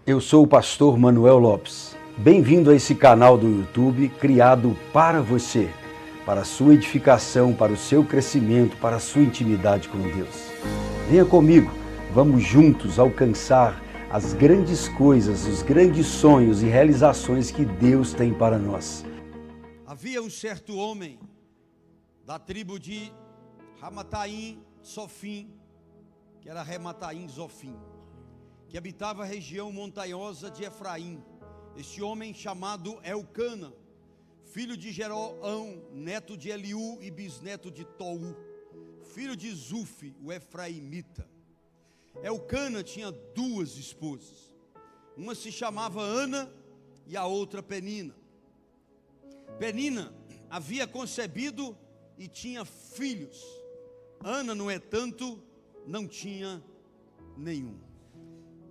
Eu sou o pastor Manuel Lopes. Bem-vindo a esse canal do YouTube criado para você, para a sua edificação, para o seu crescimento, para a sua intimidade com Deus. Venha comigo, vamos juntos alcançar as grandes coisas, os grandes sonhos e realizações que Deus tem para nós. Havia um certo homem da tribo de Ramataim Zofim, que era Ramataim Zofim, que habitava a região montanhosa de Efraim. Este homem chamado Elcana, filho de Jeroão, neto de Eliú e bisneto de Tou, filho de Zufi, o Efraimita. Elcana tinha duas esposas, uma se chamava Ana e a outra Penina. Penina havia concebido e tinha filhos. Ana, no entanto, não tinha nenhum.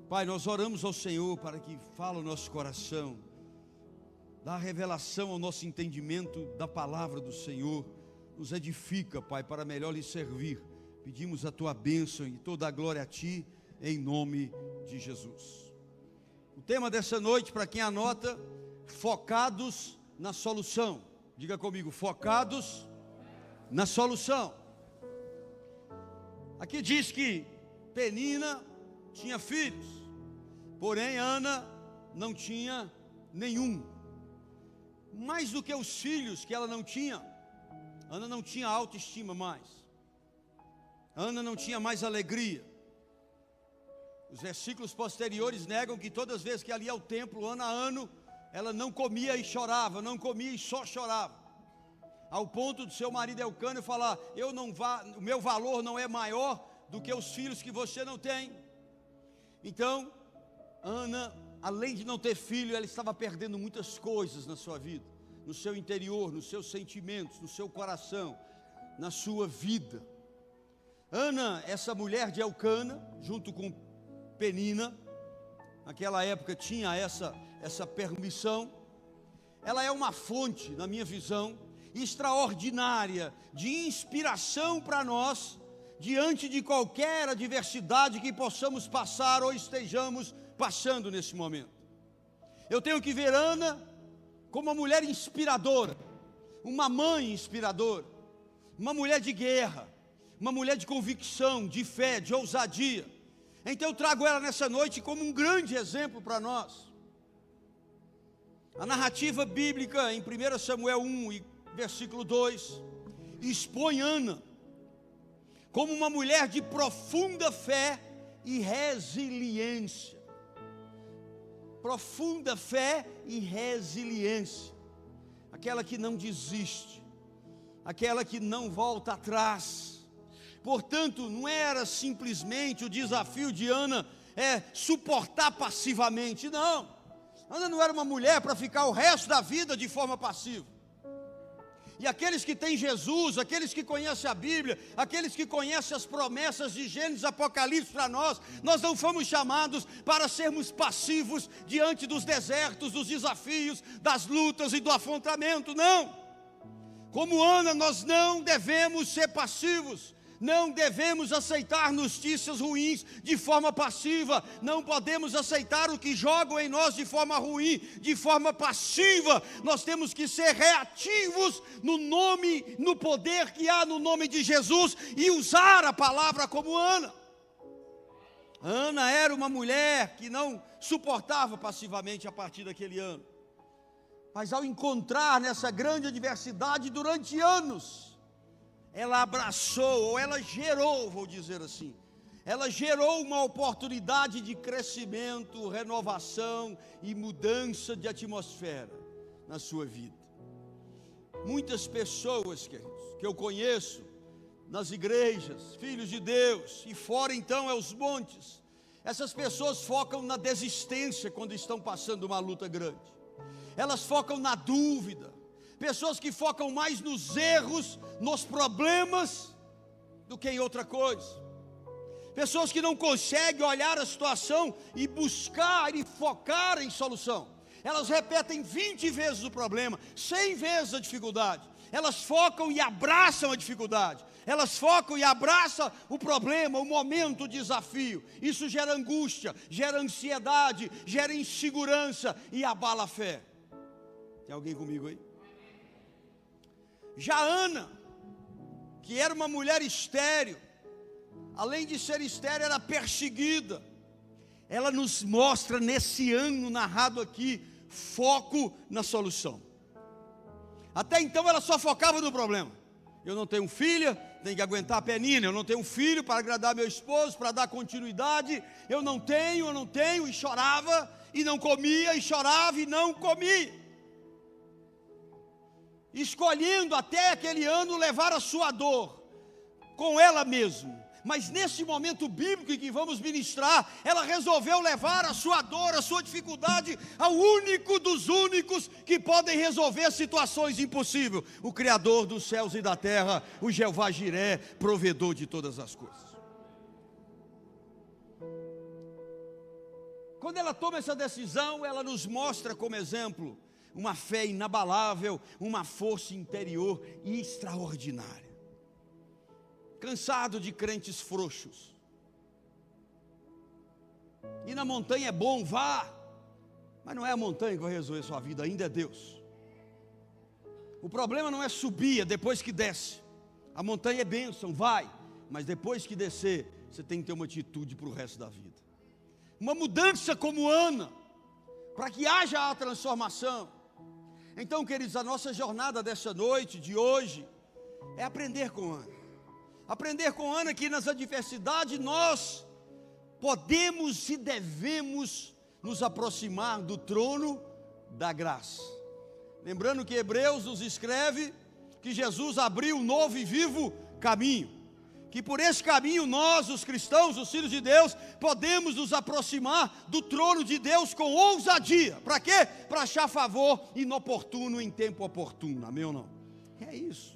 Pai, nós oramos ao Senhor para que fale o nosso coração, dá revelação ao nosso entendimento da palavra do Senhor, nos edifica, Pai, para melhor lhe servir. Pedimos a Tua bênção e toda a glória a Ti, em nome de Jesus. O tema dessa noite, para quem anota, focados na solução. Diga comigo, focados na solução. Aqui diz que Penina tinha filhos, porém Ana não tinha nenhum. Mais do que os filhos que ela não tinha, Ana não tinha autoestima mais. Ana não tinha mais alegria. Os versículos posteriores negam que todas as vezes que ela ia ao templo, ano a ano, ela não comia e chorava, não comia e só chorava. Ao ponto do seu marido Elcana falar: o meu valor não é maior do que os filhos que você não tem. Então, Ana, além de não ter filho, ela estava perdendo muitas coisas na sua vida, no seu interior, nos seus sentimentos, no seu coração, na sua vida. Ana, essa mulher de Elcana, junto com Penina, naquela época tinha essa permissão. Ela é uma fonte, na minha visão, extraordinária de inspiração para nós, diante de qualquer adversidade que possamos passar ou estejamos passando nesse momento. Eu tenho que ver Ana como uma mulher inspiradora, uma mãe inspiradora, uma mulher de guerra, uma mulher de convicção, de fé, de ousadia. Então eu trago ela nessa noite como um grande exemplo para nós. A narrativa bíblica em 1 Samuel 1 e versículo 2 expõe Ana como uma mulher de profunda fé e resiliência. Profunda fé e resiliência. Aquela que não desiste, aquela que não volta atrás. Portanto, não era simplesmente o desafio de Ana suportar passivamente, não. Ana não era uma mulher para ficar o resto da vida de forma passiva. E aqueles que têm Jesus, aqueles que conhecem a Bíblia, aqueles que conhecem as promessas de Gênesis e Apocalipse para nós não fomos chamados para sermos passivos diante dos desertos, dos desafios, das lutas e do afrontamento, não. Como Ana, nós não devemos ser passivos. Não devemos aceitar notícias ruins de forma passiva. Não podemos aceitar o que jogam em nós de forma ruim, de forma passiva. Nós temos que ser reativos no nome, no poder que há no nome de Jesus e usar a palavra como Ana. Ana era uma mulher que não suportava passivamente a partir daquele ano. Mas ao encontrar nessa grande adversidade durante anos, ela abraçou, ou ela gerou, vou dizer assim, ela gerou uma oportunidade de crescimento, renovação e mudança de atmosfera na sua vida. Muitas pessoas, queridos, que eu conheço nas igrejas, filhos de Deus, e fora então é os montes, essas pessoas focam na desistência quando estão passando uma luta grande. Elas focam na dúvida. Pessoas que focam mais nos erros, nos problemas, do que em outra coisa. Pessoas que não conseguem olhar a situação e buscar e focar em solução. Elas repetem 20 vezes o problema, 100 vezes a dificuldade. Elas focam e abraçam a dificuldade. Elas focam e abraçam o problema, o momento, o desafio. Isso gera angústia, gera ansiedade, gera insegurança e abala a fé. Tem alguém comigo aí? Já Ana, que era uma mulher estéril, além de ser estéril, era perseguida. Ela nos mostra nesse ano narrado aqui, foco na solução. Até então ela só focava no problema. Eu não tenho filha, tenho que aguentar a penina. Eu não tenho filho para agradar meu esposo, para dar continuidade. Eu não tenho, e chorava, e não comia, e chorava, e não comia. Escolhendo até aquele ano levar a sua dor com ela mesma. Mas nesse momento bíblico em que vamos ministrar, ela resolveu levar a sua dor, a sua dificuldade ao único dos únicos que podem resolver situações impossíveis, o Criador dos céus e da terra, o Jeová Jiré, provedor de todas as coisas. Quando ela toma essa decisão, ela nos mostra como exemplo uma fé inabalável, uma força interior extraordinária. Cansado de crentes frouxos. E na montanha é bom, vá. Mas não é a montanha que vai resolver sua vida, ainda é Deus. O problema não é subir, é depois que desce. A montanha é bênção, vai. Mas depois que descer, você tem que ter uma atitude para o resto da vida. Uma mudança como Ana, para que haja a transformação. Então, queridos, a nossa jornada dessa noite, de hoje, é aprender com Ana. Aprender com Ana que nas adversidades nós podemos e devemos nos aproximar do trono da graça. Lembrando que Hebreus nos escreve que Jesus abriu um novo e vivo caminho. Que por esse caminho nós, os cristãos, os filhos de Deus, podemos nos aproximar do trono de Deus com ousadia. Para quê? Para achar favor inoportuno em tempo oportuno. Amém ou não? É isso.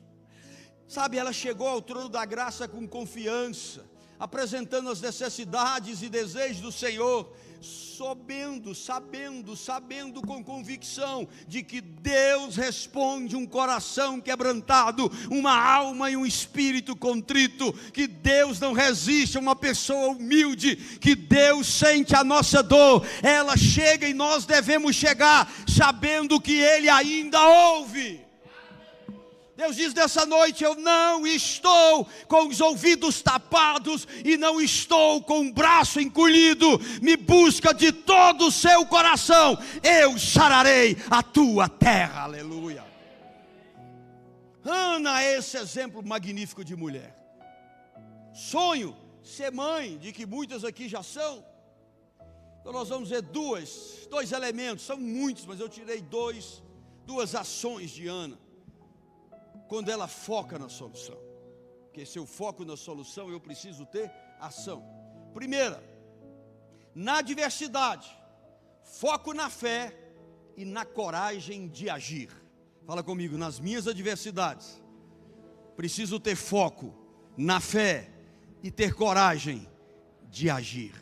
Sabe, ela chegou ao trono da graça com confiança, apresentando as necessidades e desejos do Senhor, sabendo com convicção de que Deus responde um coração quebrantado, uma alma e um espírito contrito, que Deus não resiste a uma pessoa humilde, que Deus sente a nossa dor. Ela chega e nós devemos chegar sabendo que Ele ainda ouve. Deus diz nessa noite: eu não estou com os ouvidos tapados e não estou com o braço encolhido. Me busca de todo o seu coração, eu sararei a tua terra. Aleluia. Ana é esse exemplo magnífico de mulher. Sonho ser mãe, de que muitas aqui já são. Então nós vamos ver dois elementos, são muitos, mas eu tirei duas ações de Ana. Quando ela foca na solução. Porque se eu foco na solução, eu preciso ter ação. Primeira, na adversidade, foco na fé e na coragem de agir. Fala comigo, nas minhas adversidades, preciso ter foco na fé e ter coragem de agir.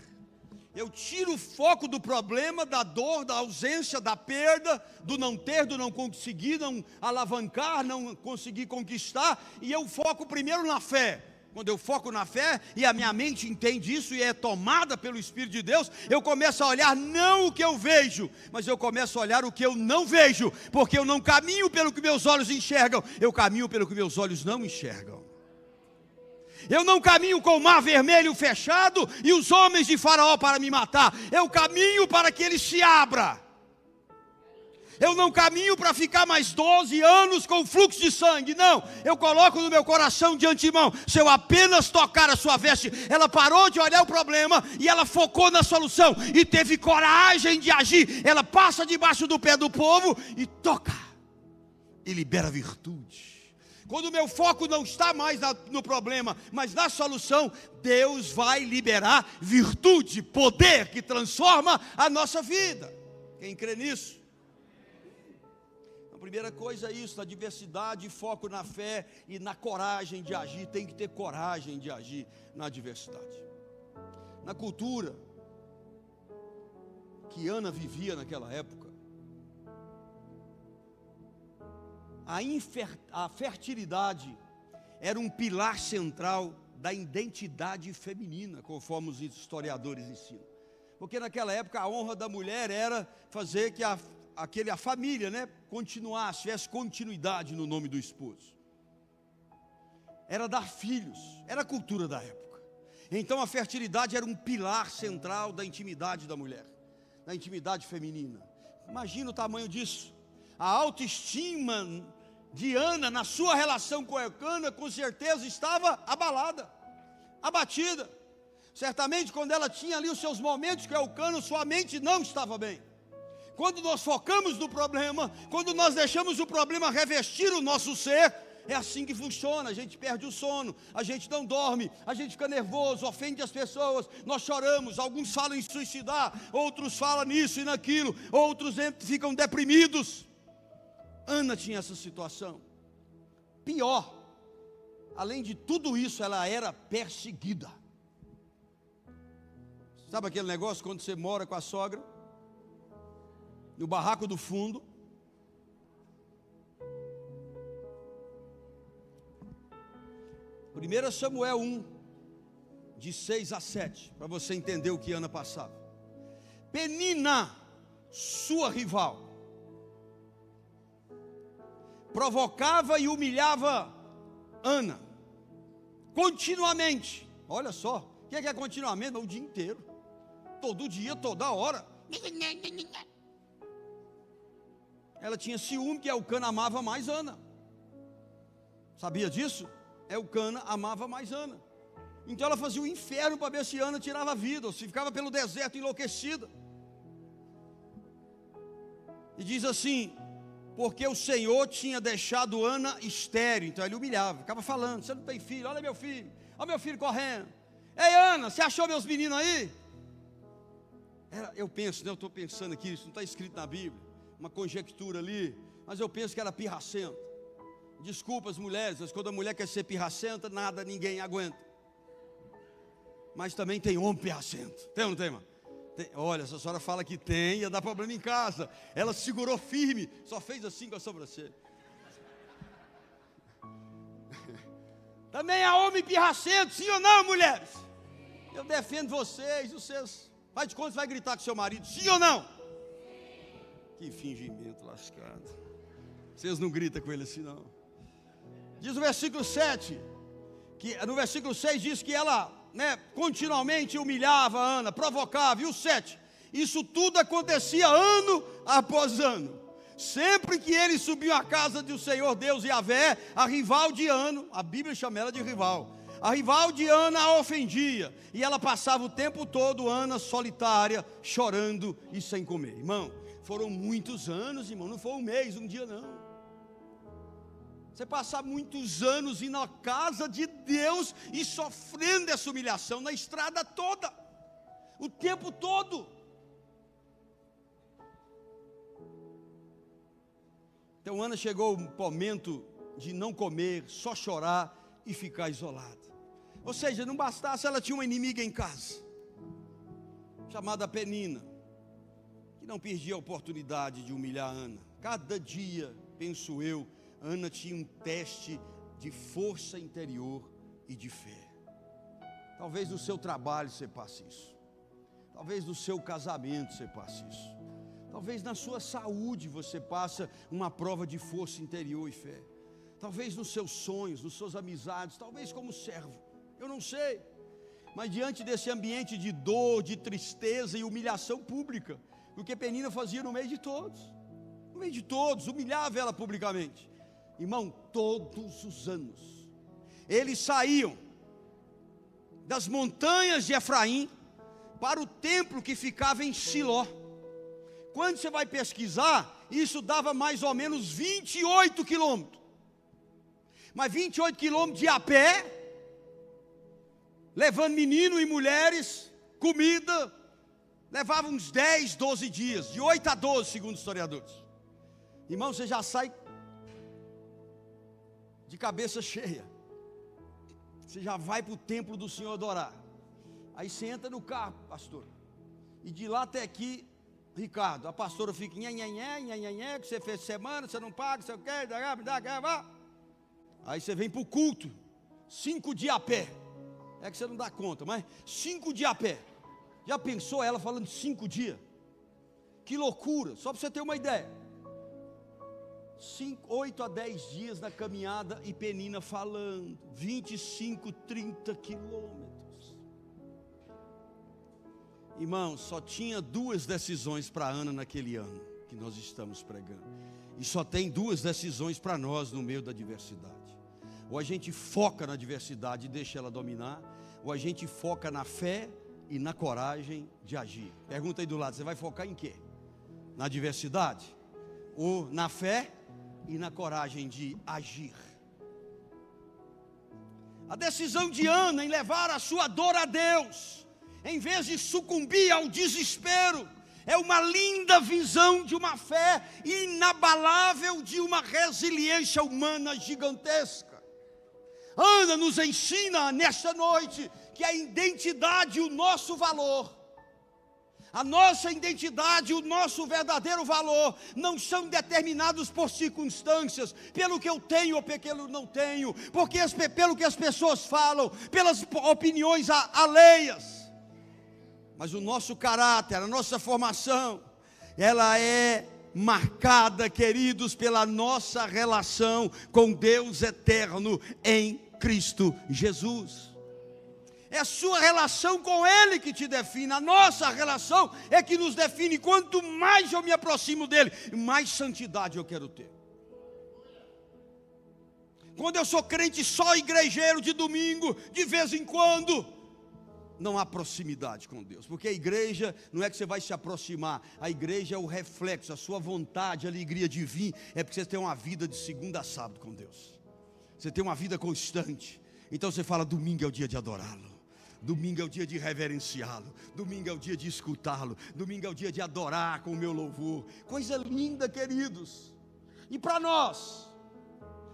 Eu tiro o foco do problema, da dor, da ausência, da perda, do não ter, do não conseguir, não alavancar, não conseguir conquistar, e eu foco primeiro na fé. Quando eu foco na fé, e a minha mente entende isso e é tomada pelo Espírito de Deus, eu começo a olhar não o que eu vejo, mas eu começo a olhar o que eu não vejo, porque eu não caminho pelo que meus olhos enxergam, eu caminho pelo que meus olhos não enxergam. Eu não caminho com o mar vermelho fechado e os homens de Faraó para me matar. Eu caminho para que ele se abra. Eu não caminho para ficar mais 12 anos com fluxo de sangue. Não, eu coloco no meu coração de antemão: se eu apenas tocar a sua veste. Ela parou de olhar o problema e ela focou na solução e teve coragem de agir. Ela passa debaixo do pé do povo e toca e libera virtude. Quando o meu foco não está mais no problema, mas na solução, Deus vai liberar virtude, poder que transforma a nossa vida. Quem crê nisso? A primeira coisa é isso: na adversidade, foco na fé e na coragem de agir. Tem que ter coragem de agir na adversidade. Na cultura que Ana vivia naquela época, a fertilidade era um pilar central da identidade feminina, conforme os historiadores ensinam. Porque naquela época a honra da mulher era fazer que a família, né, continuasse, tivesse continuidade no nome do esposo. Era dar filhos, era a cultura da época. Então a fertilidade era um pilar central da intimidade da mulher, da intimidade feminina. Imagina o tamanho disso. A autoestima de Ana na sua relação com Elcana, com certeza estava abalada, abatida. Certamente quando ela tinha ali os seus momentos com Elcana, sua mente não estava bem. Quando nós focamos no problema, quando nós deixamos o problema revestir o nosso ser, é assim que funciona. A gente perde o sono, a gente não dorme, a gente fica nervoso, ofende as pessoas, nós choramos, alguns falam em suicidar, outros falam nisso e naquilo, outros ficam deprimidos. Ana tinha essa situação. Pior, além de tudo isso, ela era perseguida. Sabe aquele negócio quando você mora com a sogra, no barraco do fundo? Primeiro Samuel 1, de 6 a 7, para você entender o que Ana passava. Penina, sua rival, provocava e humilhava Ana, continuamente. Olha só, o que é continuamente? O dia inteiro, todo dia, toda hora. Ela tinha ciúme que Elcana amava mais Ana. Sabia disso? Elcana amava mais Ana. Então ela fazia o inferno para ver se Ana tirava a vida, ou se ficava pelo deserto enlouquecida. E diz assim: porque o Senhor tinha deixado Ana estéril. Então ele humilhava, ficava falando: você não tem filho, olha meu filho correndo. Ei Ana, você achou meus meninos aí? Eu penso, né, eu estou pensando aqui, isso não está escrito na Bíblia, uma conjectura ali, mas eu penso que era pirracenta. Desculpa as mulheres, mas quando a mulher quer ser pirracenta, nada, ninguém aguenta. Mas também tem homem pirracento, tem ou não tem, mano? Olha, essa senhora fala que tem, ia dar problema em casa. Ela segurou firme, só fez assim com a sobrancelha. Também há homem pirracento, sim ou não, mulheres? Eu defendo vocês, faz de conta que vai gritar com seu marido, sim ou não? Que fingimento lascado. Vocês não gritam com ele assim não. Diz o versículo 7, no versículo 6 diz que ela, continuamente humilhava a Ana, provocava. E o 7, isso tudo acontecia ano após ano. Sempre que eles subiam à casa do Senhor Deus Yahvé, a rival de Ana, a Bíblia chama ela de rival, a rival de Ana a ofendia, e ela passava o tempo todo, Ana solitária, chorando e sem comer. Irmão, foram muitos anos, irmão, não foi um mês, um dia não. Você passar muitos anos indo à casa de Deus e sofrendo essa humilhação na estrada toda, o tempo todo. Então Ana chegou o momento de não comer, só chorar e ficar isolada. Ou seja, não bastasse, ela tinha uma inimiga em casa, chamada Penina, que não perdia a oportunidade de humilhar Ana. Cada dia, penso eu, Ana tinha um teste de força interior e de fé. Talvez no seu trabalho você passe isso. Talvez no seu casamento você passe isso. Talvez na sua saúde você passe uma prova de força interior e fé. Talvez nos seus sonhos, nas suas amizades, talvez como servo. Eu não sei. Mas diante desse ambiente de dor, de tristeza e humilhação pública, o que Penina fazia no meio de todos. No meio de todos, humilhava ela publicamente. Irmão, todos os anos, eles saíam das montanhas de Efraim para o templo que ficava em Siló. Quando você vai pesquisar, isso dava mais ou menos 28 quilômetros. Mas 28 quilômetros de a pé, levando menino e mulheres, comida, levava uns 10, 12 dias, de 8 a 12, segundo os historiadores. Irmão, você já sai de cabeça cheia. Você já vai para o templo do Senhor adorar. Aí você entra no carro, pastor, e de lá até aqui, Ricardo, a pastora fica, que você fez semana, você não paga, você quer, vá. Aí você vem para o culto, 5 dias a pé. É que você não dá conta, mas 5 dias a pé. Já pensou ela falando 5 dias? Que loucura, só para você ter uma ideia. 8 a 10 dias na caminhada e Penina falando, 25, 30 quilômetros. Irmãos, só tinha 2 decisões para Ana naquele ano que nós estamos pregando. E só tem 2 decisões para nós no meio da adversidade. Ou a gente foca na adversidade e deixa ela dominar, ou a gente foca na fé e na coragem de agir. Pergunta aí do lado, você vai focar em quê? Na adversidade? Ou na fé e na coragem de agir? A decisão de Ana em levar a sua dor a Deus, em vez de sucumbir ao desespero, é uma linda visão de uma fé inabalável, de uma resiliência humana gigantesca. Ana nos ensina nesta noite que a identidade e o nosso valor, a nossa identidade, o nosso verdadeiro valor, não são determinados por circunstâncias, pelo que eu tenho ou pelo que eu não tenho, pelo que as pessoas falam, pelas opiniões alheias. Mas o nosso caráter, a nossa formação, ela é marcada, queridos, pela nossa relação com Deus eterno em Cristo Jesus. É a sua relação com Ele que te define. A nossa relação é que nos define. Quanto mais eu me aproximo dEle, mais santidade eu quero ter. Quando eu sou crente só igrejeiro de domingo, de vez em quando, não há proximidade com Deus. Porque a igreja não é que você vai se aproximar. A igreja é o reflexo, a sua vontade, a alegria de vir. É porque você tem uma vida de segunda a sábado com Deus. Você tem uma vida constante. Então você fala, domingo é o dia de adorá-lo. Domingo é o dia de reverenciá-lo. Domingo é o dia de escutá-lo. Domingo é o dia de adorar com o meu louvor. Coisa linda, queridos. E para nós,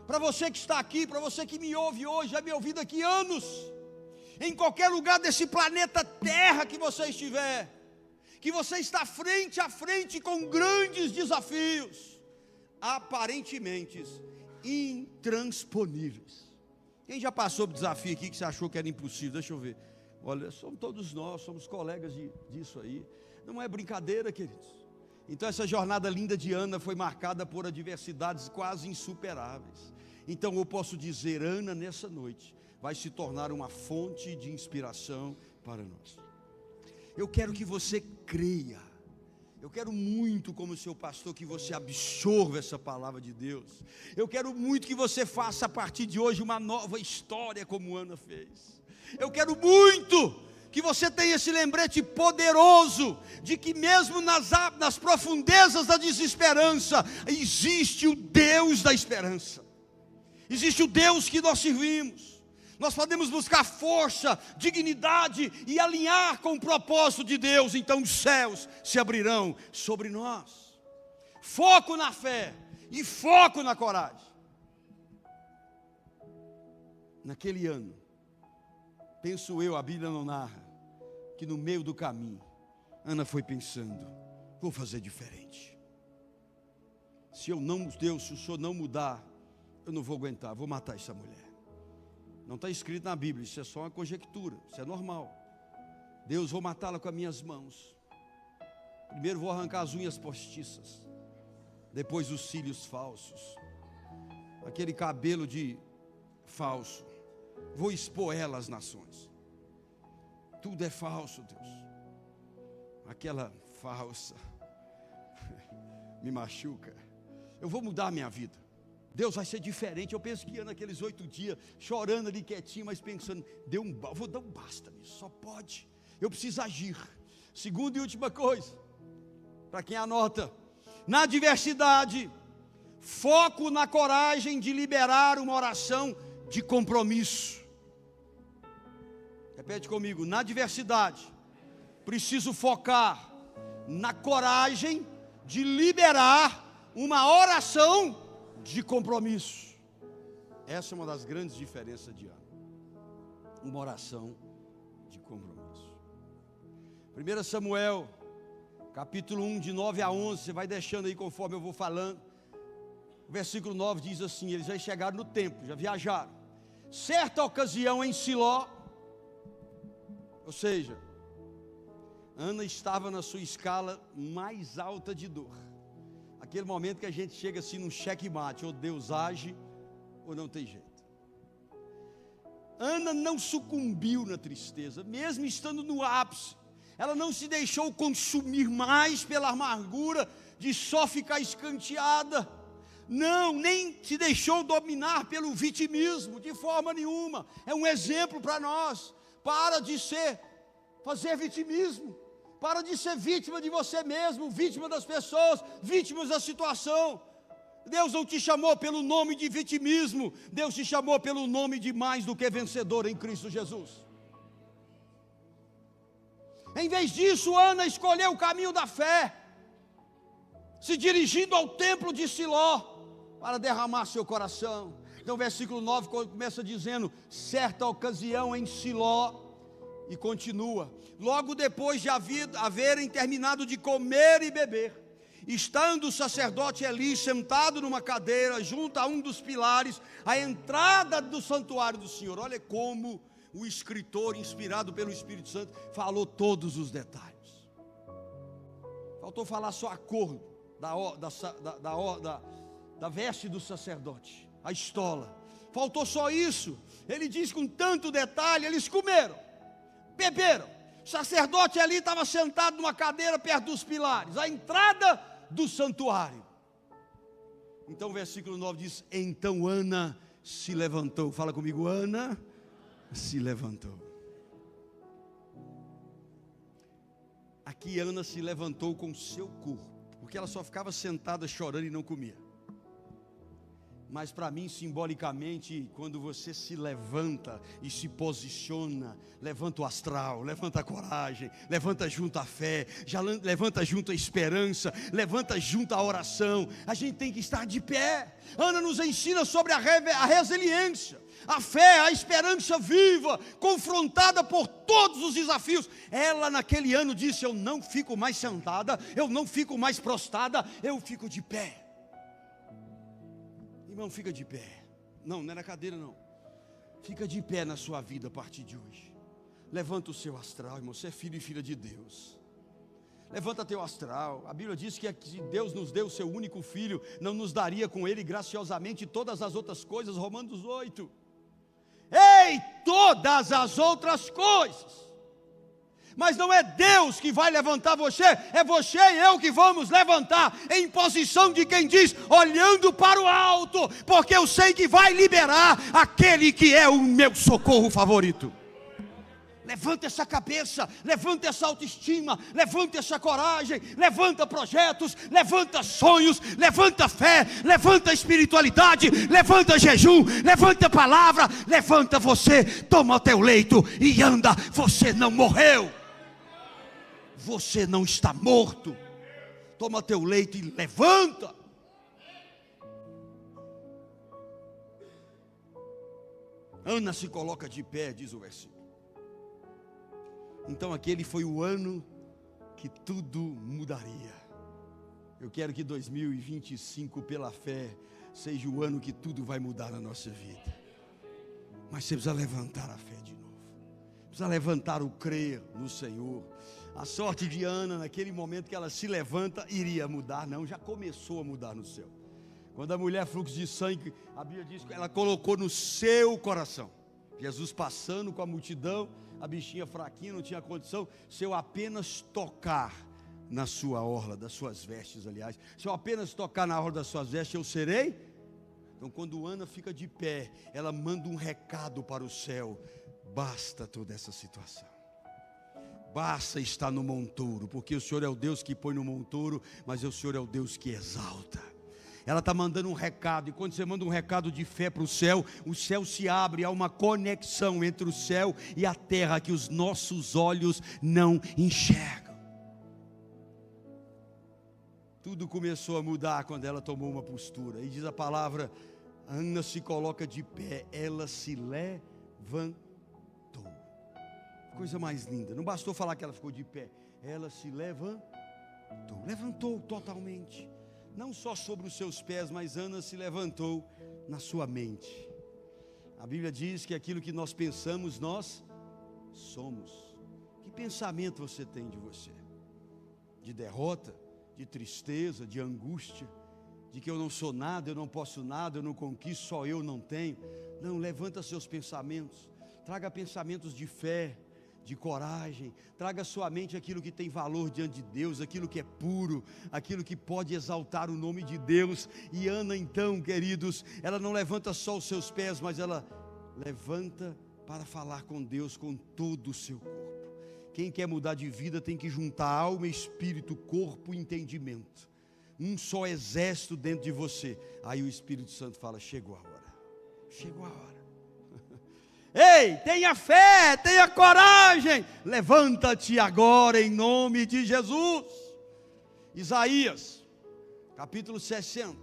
para você que está aqui, para você que me ouve hoje, já me ouvido aqui anos, em qualquer lugar desse planeta Terra que você estiver, que você está frente a frente com grandes desafios, aparentemente intransponíveis. Quem já passou por desafio aqui que você achou que era impossível? Deixa eu ver. Olha, somos todos nós, somos colegas disso aí. Não é brincadeira, queridos. Então essa jornada linda de Ana foi marcada por adversidades quase insuperáveis. Então eu posso dizer, Ana nessa noite vai se tornar uma fonte de inspiração para nós. Eu quero que você creia. Eu quero muito, como seu pastor, que você absorva essa palavra de Deus. Eu quero muito que você faça a partir de hoje uma nova história, como Ana fez. Eu quero muito que você tenha esse lembrete poderoso de que mesmo nas profundezas da desesperança, existe o Deus da esperança. Existe o Deus que nós servimos. Nós podemos buscar força, dignidade e alinhar com o propósito de Deus. Então os céus se abrirão sobre nós. Foco na fé e foco na coragem. Naquele ano, penso eu, a Bíblia não narra, que no meio do caminho, Ana foi pensando, vou fazer diferente. Se o Senhor não mudar, eu não vou aguentar, vou matar essa mulher. Não está escrito na Bíblia, isso é só uma conjectura, isso é normal. Deus, vou matá-la com as minhas mãos. Primeiro vou arrancar as unhas postiças, depois os cílios falsos, aquele cabelo de falso. Vou expor ela às nações. Tudo é falso, Deus. Aquela falsa me machuca. Eu vou mudar a minha vida. Deus vai ser diferente. Eu penso que ia naqueles 8 dias, chorando ali quietinho, mas pensando, vou dar um basta nisso, só pode. Eu preciso agir. Segunda e última coisa, para quem anota, na adversidade, foco na coragem de liberar uma oração de compromisso. Repete comigo, na adversidade, preciso focar na coragem de liberar uma oração de compromisso. Essa é uma das grandes diferenças de Ana. Uma oração de compromisso. 1 Samuel, capítulo 1, de 9 a 11, você vai deixando aí conforme eu vou falando. O versículo 9 diz assim, eles já chegaram no templo, já viajaram. certa ocasião em Siló, ou seja, Ana estava na sua escala mais alta de dor. Aquele momento que a gente chega assim num checkmate, ou Deus age, ou não tem jeito. Ana não sucumbiu na tristeza, mesmo estando no ápice. Ela não se deixou consumir mais pela amargura de só ficar escanteada. Não, nem se deixou dominar pelo vitimismo, de forma nenhuma. É um exemplo para nós. Para de fazer vitimismo. Para de ser vítima de você mesmo, vítima das pessoas, vítima da situação. Deus não te chamou pelo nome de vitimismo. Deus te chamou pelo nome de mais do que vencedor em Cristo Jesus. Em vez disso, Ana escolheu o caminho da fé, se dirigindo ao templo de Siló, para derramar seu coração. Então o versículo 9 começa dizendo, certa ocasião em Siló, e continua, logo depois de haverem terminado de comer e beber, estando o sacerdote Eli sentado numa cadeira, junto a um dos pilares, à entrada do santuário do Senhor. Olha como o escritor, inspirado pelo Espírito Santo, falou todos os detalhes. Faltou falar só a cor da veste do sacerdote, a estola. Faltou só isso. Ele diz com tanto detalhe, eles comeram, beberam. O sacerdote ali estava sentado numa cadeira perto dos pilares, a entrada do santuário. Então o versículo 9 diz, então Ana se levantou. Fala comigo, Ana se levantou. Aqui Ana se levantou com o seu corpo, porque ela só ficava sentada chorando e não comia. Mas para mim, simbolicamente, quando você se levanta e se posiciona, levanta o astral, levanta a coragem, levanta junto a fé, levanta junto a esperança, levanta junto a oração. A gente tem que estar de pé. Ana nos ensina sobre a resiliência, a fé, a esperança viva, confrontada por todos os desafios. Ela naquele ano disse, eu não fico mais sentada, eu não fico mais prostrada, eu fico de pé. Irmão, fica de pé. Não é na cadeira não. Fica de pé na sua vida a partir de hoje. Levanta o seu astral, irmão. Você é filho e filha de Deus. Levanta teu astral. A Bíblia diz que se Deus nos deu o seu único filho, não nos daria com ele graciosamente todas as outras coisas. Romanos 8. Ei, todas as outras coisas. Mas não é Deus que vai levantar você, é você e eu que vamos levantar em posição de quem diz, olhando para o alto, porque eu sei que vai liberar aquele que é o meu socorro favorito. Levanta essa cabeça, levanta essa autoestima, levanta essa coragem, levanta projetos, levanta sonhos, levanta fé, levanta espiritualidade, levanta jejum, levanta palavra, levanta você, toma o teu leito e anda, você não morreu. Você não está morto. Toma teu leito e levanta. Ana se coloca de pé, diz o versículo. Então aquele foi o ano que tudo mudaria. Eu quero que 2025, pela fé, seja o ano que tudo vai mudar na nossa vida. Mas você precisa levantar a fé de novo. Precisa levantar o crer no Senhor. A sorte de Ana, naquele momento que ela se levanta, iria mudar, não, já começou a mudar no céu. Quando a mulher fluxo de sangue, a Bíblia diz que ela colocou no seu coração. Jesus passando com a multidão, a bichinha fraquinha, não tinha condição, se eu apenas tocar na sua orla, das suas vestes, aliás, se eu apenas tocar na orla das suas vestes, eu serei. Então quando Ana fica de pé, ela manda um recado para o céu, basta toda essa situação. Basta estar no montouro, porque o Senhor é o Deus que põe no montouro, mas o Senhor é o Deus que exalta. Ela está mandando um recado, e quando você manda um recado de fé para o céu se abre, há uma conexão entre o céu e a terra que os nossos olhos não enxergam. Tudo começou a mudar quando ela tomou uma postura, e diz a palavra, Ana se coloca de pé, ela se levantou. Coisa mais linda, não bastou falar que ela ficou de pé, ela se levantou totalmente, não só sobre os seus pés, mas Ana se levantou na sua mente. A Bíblia diz que aquilo que nós pensamos, nós somos. Que pensamento você tem de você? De derrota, de tristeza, de angústia, de que eu não sou nada, eu não posso nada, eu não conquisto, só eu não tenho. Não, levanta seus pensamentos, traga pensamentos de fé, de coragem, traga à sua mente aquilo que tem valor diante de Deus, aquilo que é puro, aquilo que pode exaltar o nome de Deus. E Ana então, queridos, ela não levanta só os seus pés, mas ela levanta para falar com Deus com todo o seu corpo. Quem quer mudar de vida tem que juntar alma, espírito, corpo e entendimento. Um só exército dentro de você. Aí o Espírito Santo fala: chegou a hora, chegou a hora. Ei, tenha fé, tenha coragem, levanta-te agora em nome de Jesus. Isaías, capítulo 60,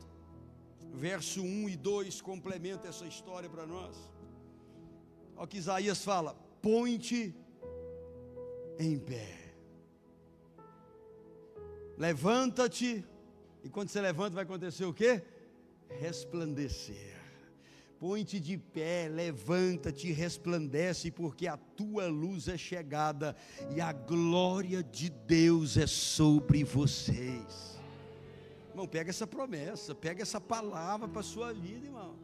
verso 1 e 2, complementa essa história para nós. Olha o que Isaías fala: põe-te em pé, levanta-te, e quando você levanta vai acontecer o quê? Resplandecer. Põe-te de pé, levanta-te, resplandece, porque a tua luz é chegada e a glória de Deus é sobre vocês. Irmão, pega essa promessa, pega essa palavra para a sua vida, irmão.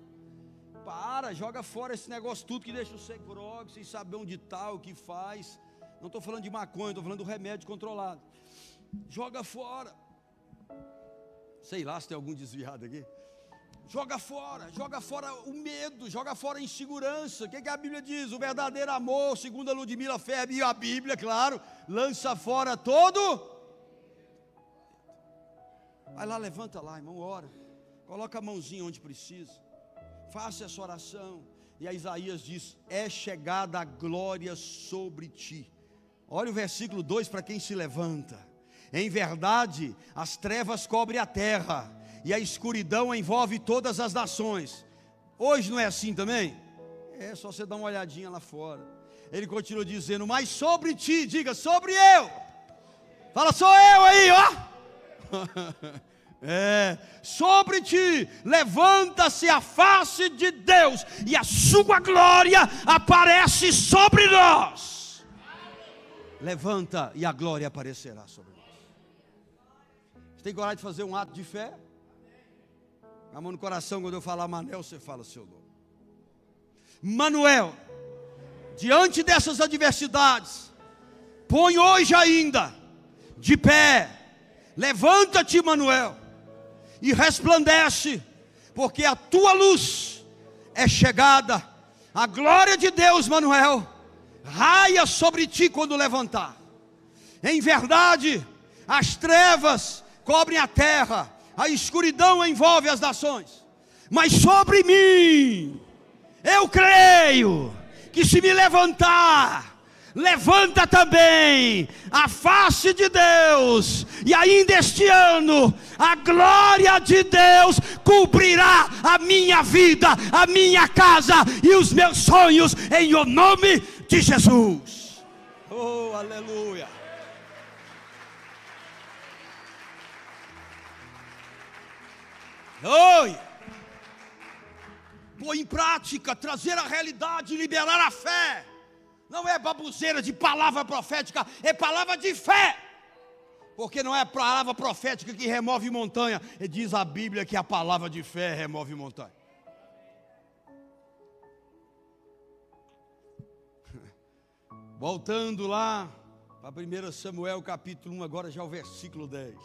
Joga fora esse negócio tudo que deixa você grogue, sem saber onde está, o que faz. Não estou falando de maconha, estou falando do remédio controlado. Joga fora. Sei lá se tem algum desviado aqui. Joga fora o medo, joga fora a insegurança. O que a Bíblia diz? O verdadeiro amor, segundo a Ludmila Ferber e a Bíblia, claro, lança fora todo. Vai lá, levanta lá, irmão, ora. Coloca a mãozinha onde precisa. Faça essa oração. E a Isaías diz: é chegada a glória sobre ti. Olha o versículo 2 para quem se levanta. Em verdade, as trevas cobrem a terra, e a escuridão envolve todas as nações. Hoje não é assim também? É só você dar uma olhadinha lá fora. Ele continua dizendo: mas sobre ti, diga, sobre eu. Fala, sou eu aí, ó. Sobre ti levanta-se a face de Deus, e a sua glória aparece sobre nós. Levanta e a glória aparecerá sobre nós. Você tem coragem de fazer um ato de fé? A mão no coração, quando eu falar Manel, você fala seu nome. Manuel, diante dessas adversidades, põe hoje ainda de pé. Levanta-te, Manuel, e resplandece, porque a tua luz é chegada. A glória de Deus, Manuel, raia sobre ti quando levantar. Em verdade, as trevas cobrem a terra, a escuridão envolve as nações, mas sobre mim, eu creio que se me levantar, levanta também a face de Deus, e ainda este ano, a glória de Deus cobrirá a minha vida, a minha casa e os meus sonhos, em o nome de Jesus. Oh, aleluia. Oi! Pôr em prática, trazer a realidade, liberar a fé. Não é baboseira de palavra profética, é palavra de fé. Porque não é a palavra profética que remove montanha. E diz a Bíblia que a palavra de fé remove montanha. Voltando lá para 1 Samuel capítulo 1, agora já o versículo 10.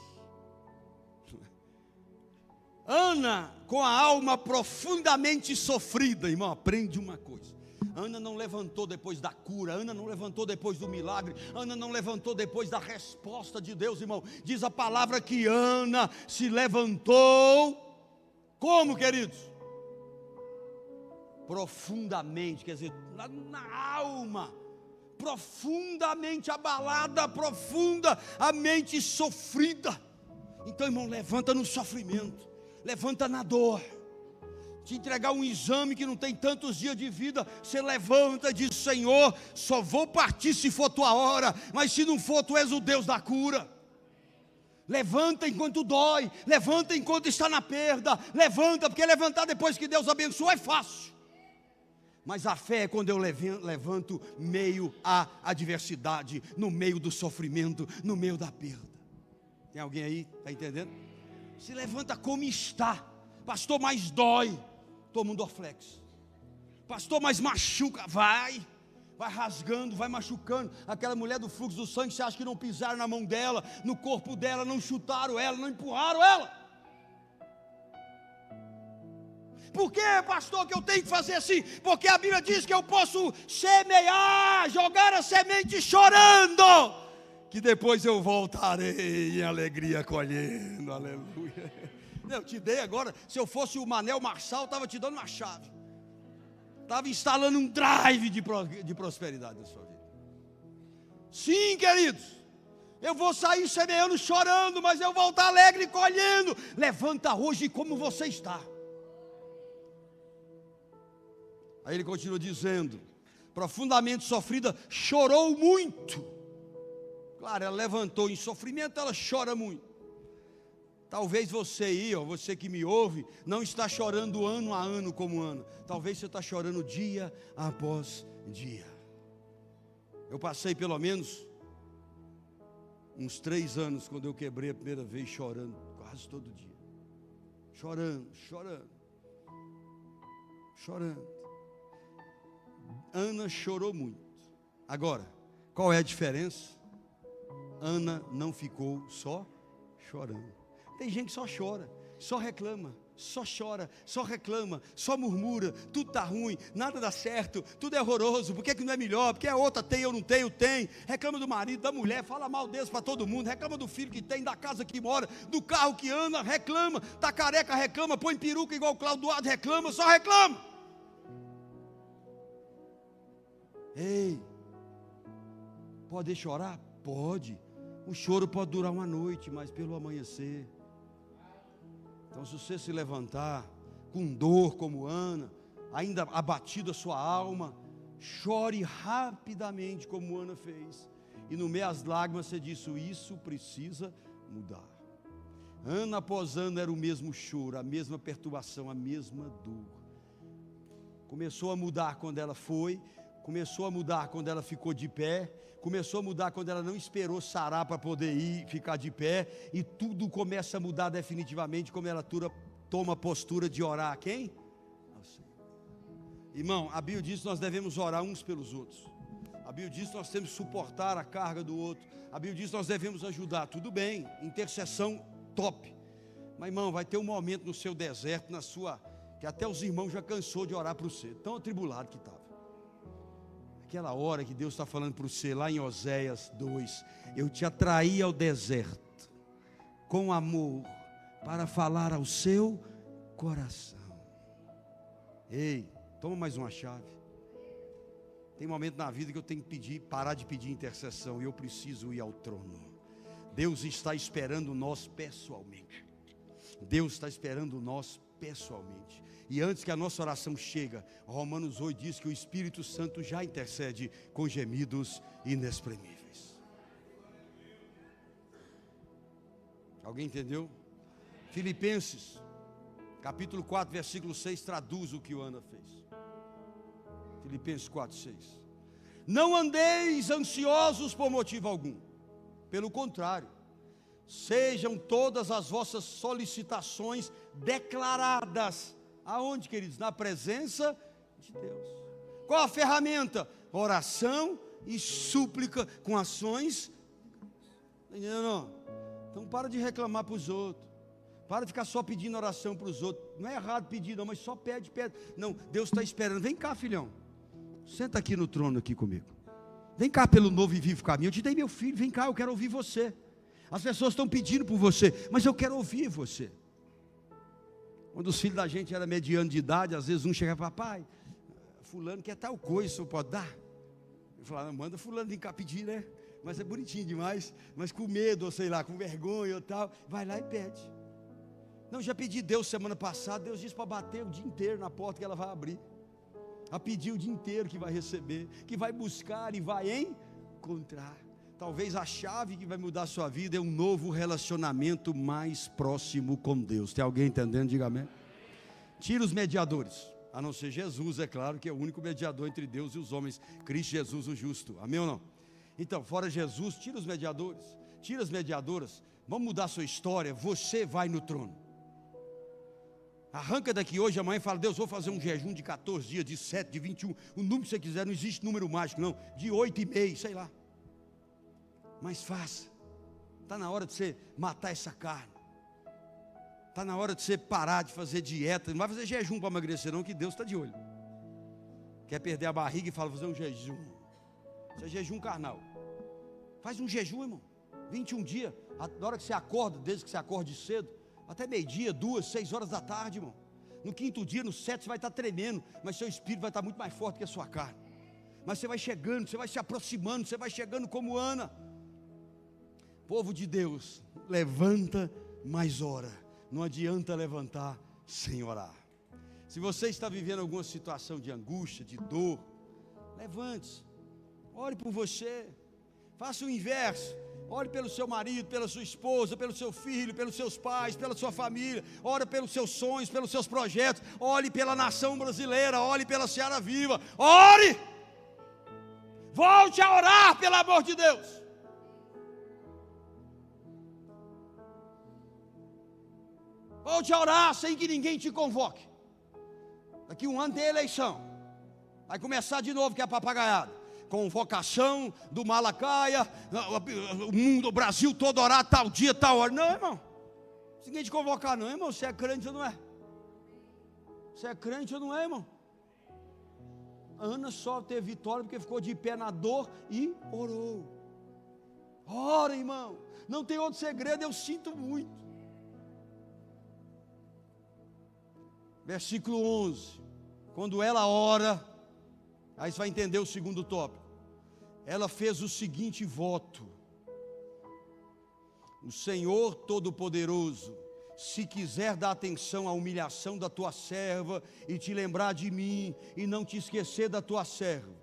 Ana, com a alma profundamente sofrida, irmão, aprende uma coisa. Ana não levantou depois da cura, Ana não levantou depois do milagre, Ana não levantou depois da resposta de Deus, irmão. Diz a palavra que Ana se levantou, como, queridos? Profundamente, quer dizer, na alma, profundamente abalada, profunda, a mente sofrida. Então, irmão, levanta no sofrimento. Levanta na dor. Te entregar um exame que não tem tantos dias de vida, você levanta e diz: Senhor, só vou partir se for tua hora, mas se não for, tu és o Deus da cura. Levanta enquanto dói, levanta enquanto está na perda, levanta, porque levantar depois que Deus abençoa é fácil. Mas a fé é quando eu levanto meio à adversidade, no meio do sofrimento, no meio da perda. Tem alguém aí? Está entendendo? Se levanta como está. Pastor, mas dói. Toma um Dorflex. Pastor, mas machuca. Vai rasgando, vai machucando. Aquela mulher do fluxo do sangue, você acha que não pisaram na mão dela, no corpo dela, não chutaram ela, não empurraram ela? Por que, pastor, que eu tenho que fazer assim? Porque a Bíblia diz que eu posso semear, jogar a semente chorando, que depois eu voltarei em alegria colhendo, aleluia. Eu te dei agora, se eu fosse o Manel Marçal, estava te dando uma chave, estava instalando um drive de prosperidade na sua vida. Sim, queridos, eu vou sair semeando, chorando, mas eu voltar alegre colhendo. Levanta hoje como você está. Aí ele continua dizendo: profundamente sofrida, chorou muito. Claro, ela levantou em sofrimento, ela chora muito. Talvez você aí, ó, você que me ouve, não está chorando ano a ano como ano. Talvez você está chorando dia após dia. Eu passei pelo menos uns 3 anos, quando eu quebrei a primeira vez, chorando quase todo dia. Chorando. Ana chorou muito. Agora, qual é a diferença? Ana não ficou só chorando. Tem gente que só chora, só reclama, só chora, só reclama, só murmura, tudo está ruim, nada dá certo, tudo é horroroso, por que não é melhor? Porque a outra tem, eu não tenho, tem. Reclama do marido, da mulher, fala mal deles para todo mundo, reclama do filho que tem, da casa que mora, do carro que anda, reclama, tá careca, reclama, põe peruca igual o Cláudio Duarte, reclama, só reclama. Ei, pode chorar? Pode. O choro pode durar uma noite, mas pelo amanhecer. Então, se você se levantar com dor como Ana, ainda abatido a sua alma, chore rapidamente como Ana fez. E no meio das lágrimas você disse: isso precisa mudar. Ano após ano era o mesmo choro, a mesma perturbação, a mesma dor. Começou a mudar quando ela foi. Começou a mudar quando ela ficou de pé. Começou a mudar quando ela não esperou sarar para poder ficar de pé. E tudo começa a mudar definitivamente quando ela toma a postura de orar a quem? Ao Senhor. Irmão, a Bíblia diz que nós devemos orar uns pelos outros. A Bíblia diz que nós temos que suportar a carga do outro. A Bíblia diz que nós devemos ajudar. Tudo bem, intercessão top. Mas, irmão, vai ter um momento no seu deserto, que até os irmãos já cansou de orar para você, tão atribulado que estava. Aquela hora que Deus está falando para você, lá em Oséias 2, eu te atraí ao deserto, com amor, para falar ao seu coração. Ei, toma mais uma chave. Tem momento na vida que eu tenho que parar de pedir intercessão, e eu preciso ir ao trono. Deus está esperando nós pessoalmente. Deus está esperando nós pessoalmente. E antes que a nossa oração chegue, Romanos 8 diz que o Espírito Santo já intercede com gemidos inexprimíveis. Alguém entendeu? Filipenses, capítulo 4, versículo 6, traduz o que Ana fez. Filipenses 4, 6. Não andeis ansiosos por motivo algum. Pelo contrário, sejam todas as vossas solicitações declaradas. Aonde, queridos? Na presença de Deus. Qual a ferramenta? Oração e súplica com ações. Não. Então para de reclamar para os outros. Para de ficar só pedindo oração para os outros. Não é errado pedir não, mas só pede. Não, Deus está esperando. Vem cá, filhão. Senta aqui no trono aqui comigo. Vem cá pelo novo e vivo caminho. Eu te dei meu filho, vem cá, eu quero ouvir você. As pessoas estão pedindo por você, mas eu quero ouvir você. Quando os filhos da gente eram mediano de idade, às vezes um chegava: papai, fulano quer tal coisa, o senhor pode dar? Eu falava: manda fulano vir cá pedir, né? Mas é bonitinho demais, mas com medo, ou sei lá, com vergonha ou tal, vai lá e pede. Não, já pedi Deus semana passada, Deus disse para bater o dia inteiro na porta que ela vai abrir. A pedir o dia inteiro que vai receber, que vai buscar e vai encontrar. Talvez a chave que vai mudar a sua vida é um novo relacionamento mais próximo com Deus. Tem alguém entendendo? Diga amém. Tira os mediadores. A não ser Jesus, é claro, que é o único mediador entre Deus e os homens, Cristo Jesus o justo, amém ou não? Então, fora Jesus, tira os mediadores, tira as mediadoras, vamos mudar a sua história, você vai no trono. Arranca daqui hoje, amanhã e fala: Deus, vou fazer um jejum de 14 dias, de 7, de 21, o número que você quiser, não existe número mágico não, de 8,5, sei lá. Mas faça, está na hora de você matar essa carne. Está na hora de você parar de fazer dieta. Não vai fazer jejum para emagrecer não, que Deus está de olho. Quer perder a barriga e fala: vou fazer um jejum. Isso é jejum carnal. Faz um jejum, irmão. 21 dias, na hora que você acorda, desde que você acorde cedo, até meio-dia, 2, 6 horas da tarde, irmão. No 5º dia, no 7, você vai estar tremendo, mas seu espírito vai estar muito mais forte que a sua carne. Mas você vai chegando, você vai se aproximando, você vai chegando como Ana. Povo de Deus, levanta, mais ora. Não adianta levantar sem orar. Se você está vivendo alguma situação de angústia, de dor, levante-se, ore por você, faça o inverso, ore pelo seu marido, pela sua esposa, pelo seu filho, pelos seus pais, pela sua família, ore pelos seus sonhos, pelos seus projetos, ore pela nação brasileira, ore pela Seara Viva, ore, volte a orar, pelo amor de Deus. Volte a orar sem que ninguém te convoque. Daqui um ano tem eleição. Vai começar de novo, que é papagaiada. Convocação do Malacaia, o mundo, o Brasil todo orar tal dia, tal hora. Não, irmão. Se ninguém te convocar, não, irmão. Você é crente ou não é? Você é crente ou não é, irmão? Ana só teve vitória porque ficou de pé na dor e orou. Ora, irmão. Não tem outro segredo, eu sinto muito. Versículo 11, quando ela ora, aí você vai entender o segundo tópico. Ela fez o seguinte voto: o Senhor Todo-Poderoso, se quiser dar atenção à humilhação da tua serva e te lembrar de mim e não te esquecer da tua serva.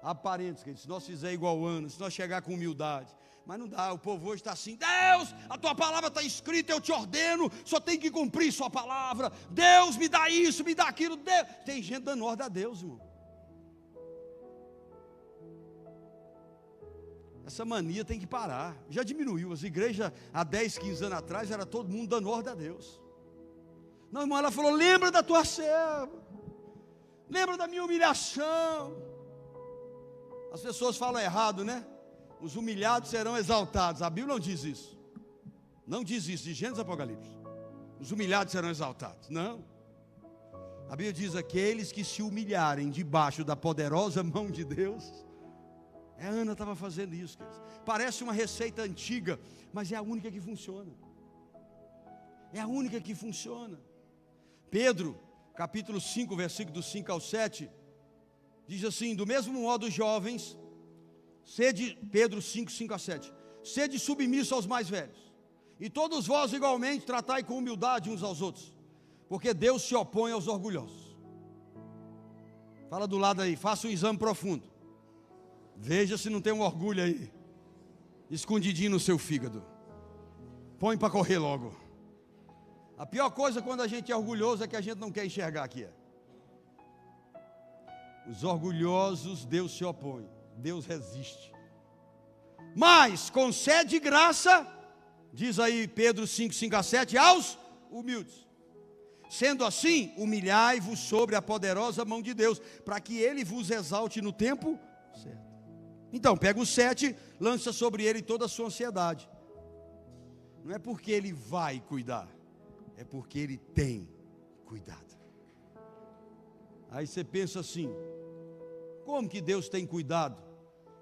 Aparente, se nós fizer igual Ana, se nós chegar com humildade, mas não dá, o povo hoje está assim: Deus, a tua palavra está escrita, eu te ordeno, só tem que cumprir sua palavra. Deus, me dá isso, me dá aquilo. Deus. Tem gente dando ordem a Deus, irmão. Essa mania tem que parar. Já diminuiu, as igrejas há 10, 15 anos atrás, era todo mundo dando ordem a Deus. Não, irmão, ela falou: lembra da tua serva, lembra da minha humilhação. As pessoas falam errado, né? Os humilhados serão exaltados. A Bíblia não diz isso. Não diz isso, de Gênesis e Apocalipse. Os humilhados serão exaltados. Não. A Bíblia diz: aqueles que se humilharem debaixo da poderosa mão de Deus. A Ana estava fazendo isso, queridos. Parece uma receita antiga, mas é a única que funciona. É a única que funciona. Pedro, capítulo 5, versículo do 5 ao 7, diz assim: do mesmo modo, jovens, sede, Pedro 5, 5 a 7, sede submisso aos mais velhos, e todos vós igualmente tratai com humildade uns aos outros, porque Deus se opõe aos orgulhosos. Fala do lado aí, faça um exame profundo, veja se não tem um orgulho aí, escondidinho no seu fígado, põe para correr logo. A pior coisa quando a gente é orgulhoso é que a gente não quer enxergar aqui. Os orgulhosos, Deus se opõe, Deus resiste, mas concede graça, diz aí Pedro 5, 5 a 7, aos humildes. Sendo assim, humilhai-vos sobre a poderosa mão de Deus, para que Ele vos exalte no tempo certo. Então, pega o 7, lança sobre Ele toda a sua ansiedade. Não é porque Ele vai cuidar, é porque Ele tem cuidado. Aí você pensa assim: como que Deus tem cuidado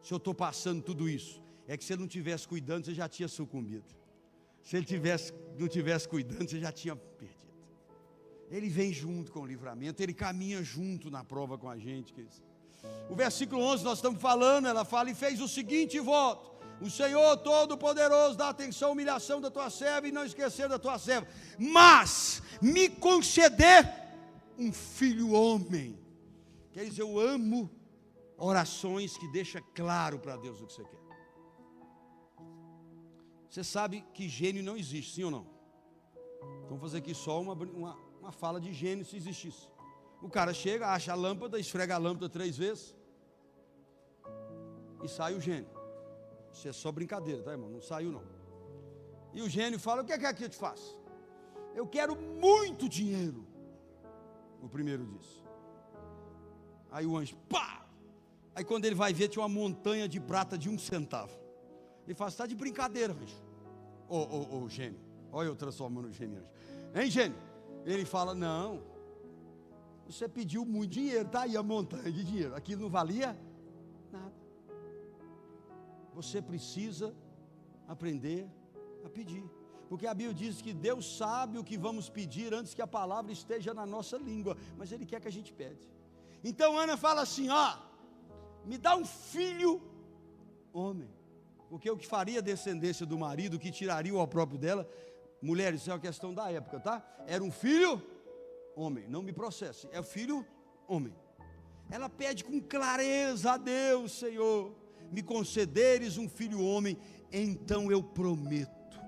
se eu estou passando tudo isso? É que se Ele não estivesse cuidando, você já tinha sucumbido. Se Ele não estivesse cuidando, você já tinha perdido. Ele vem junto com o livramento, Ele caminha junto na prova com a gente. O versículo 11 nós estamos falando, ela fala: e fez o seguinte voto: o Senhor Todo-Poderoso dá atenção à humilhação da tua serva e não esquecer da tua serva, mas me conceder um filho homem. Quer dizer, eu amo orações que deixam claro para Deus o que você quer. Você sabe que gênio não existe, sim ou não? Vamos fazer aqui só uma fala de gênio, se existisse. O cara chega, acha a lâmpada, esfrega a lâmpada 3 vezes e sai o gênio. Isso é só brincadeira, tá, irmão? Não saiu, não. E o gênio fala: o que é que eu te faço? Eu quero muito dinheiro. O primeiro disse. Aí o anjo, pá! Aí quando ele vai ver, tinha uma montanha de prata de 1 centavo. Ele fala: está de brincadeira, anjo. Ô gênio. Olha eu transformando o gênio, anjo. Hein, gênio? Ele fala: não, você pediu muito dinheiro, tá aí a montanha de dinheiro. Aquilo não valia nada. Você precisa aprender a pedir. Porque a Bíblia diz que Deus sabe o que vamos pedir antes que a palavra esteja na nossa língua. Mas Ele quer que a gente pede. Então Ana fala assim: ó, me dá um filho homem. Porque o que faria descendência do marido, que tiraria o próprio dela. Mulheres, isso é uma questão da época, tá? Era um filho homem, não me processe, é o filho homem. Ela pede com clareza a Deus: Senhor, me concederes um filho homem, então eu prometo.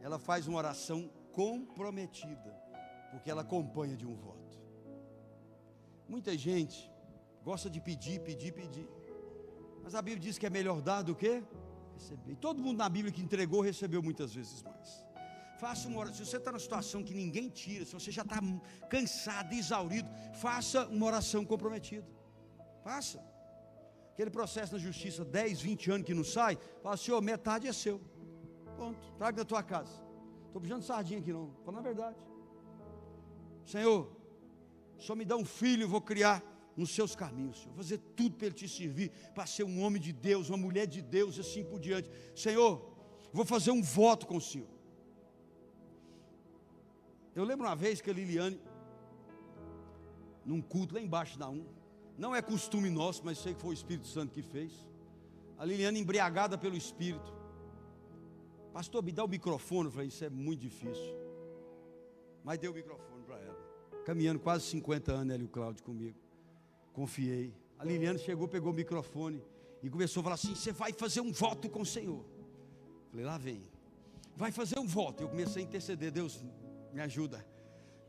Ela faz uma oração comprometida, porque ela acompanha de um voto. Muita gente gosta de pedir, mas a Bíblia diz que é melhor dar do que receber. E todo mundo na Bíblia que entregou, recebeu muitas vezes mais. Faça uma oração. Se você está numa situação que ninguém tira, se você já está cansado, exaurido, faça uma oração comprometida. Faça. Aquele processo na justiça, 10, 20 anos que não sai, fala: Senhor, metade é seu. Pronto, traga da tua casa. Estou puxando sardinha aqui não, falando a verdade. Senhor, o Senhor me dá um filho, eu vou criar nos seus caminhos, Senhor. Vou fazer tudo para ele te servir, para ser um homem de Deus, uma mulher de Deus, assim por diante. Senhor, vou fazer um voto com o Senhor. Eu lembro uma vez que a Liliane, num culto lá embaixo da não é costume nosso, mas sei que foi o Espírito Santo que fez. A Liliane embriagada pelo Espírito: pastor, me dá o microfone. Eu falei: isso é muito difícil. Mas deu o microfone para ela. Caminhando quase 50 anos, ela e o Cláudio comigo. Confiei. A Liliane chegou, pegou o microfone e começou a falar assim: você vai fazer um voto com o Senhor. Eu falei: lá vem. Vai fazer um voto. Eu comecei a interceder: Deus, me ajuda.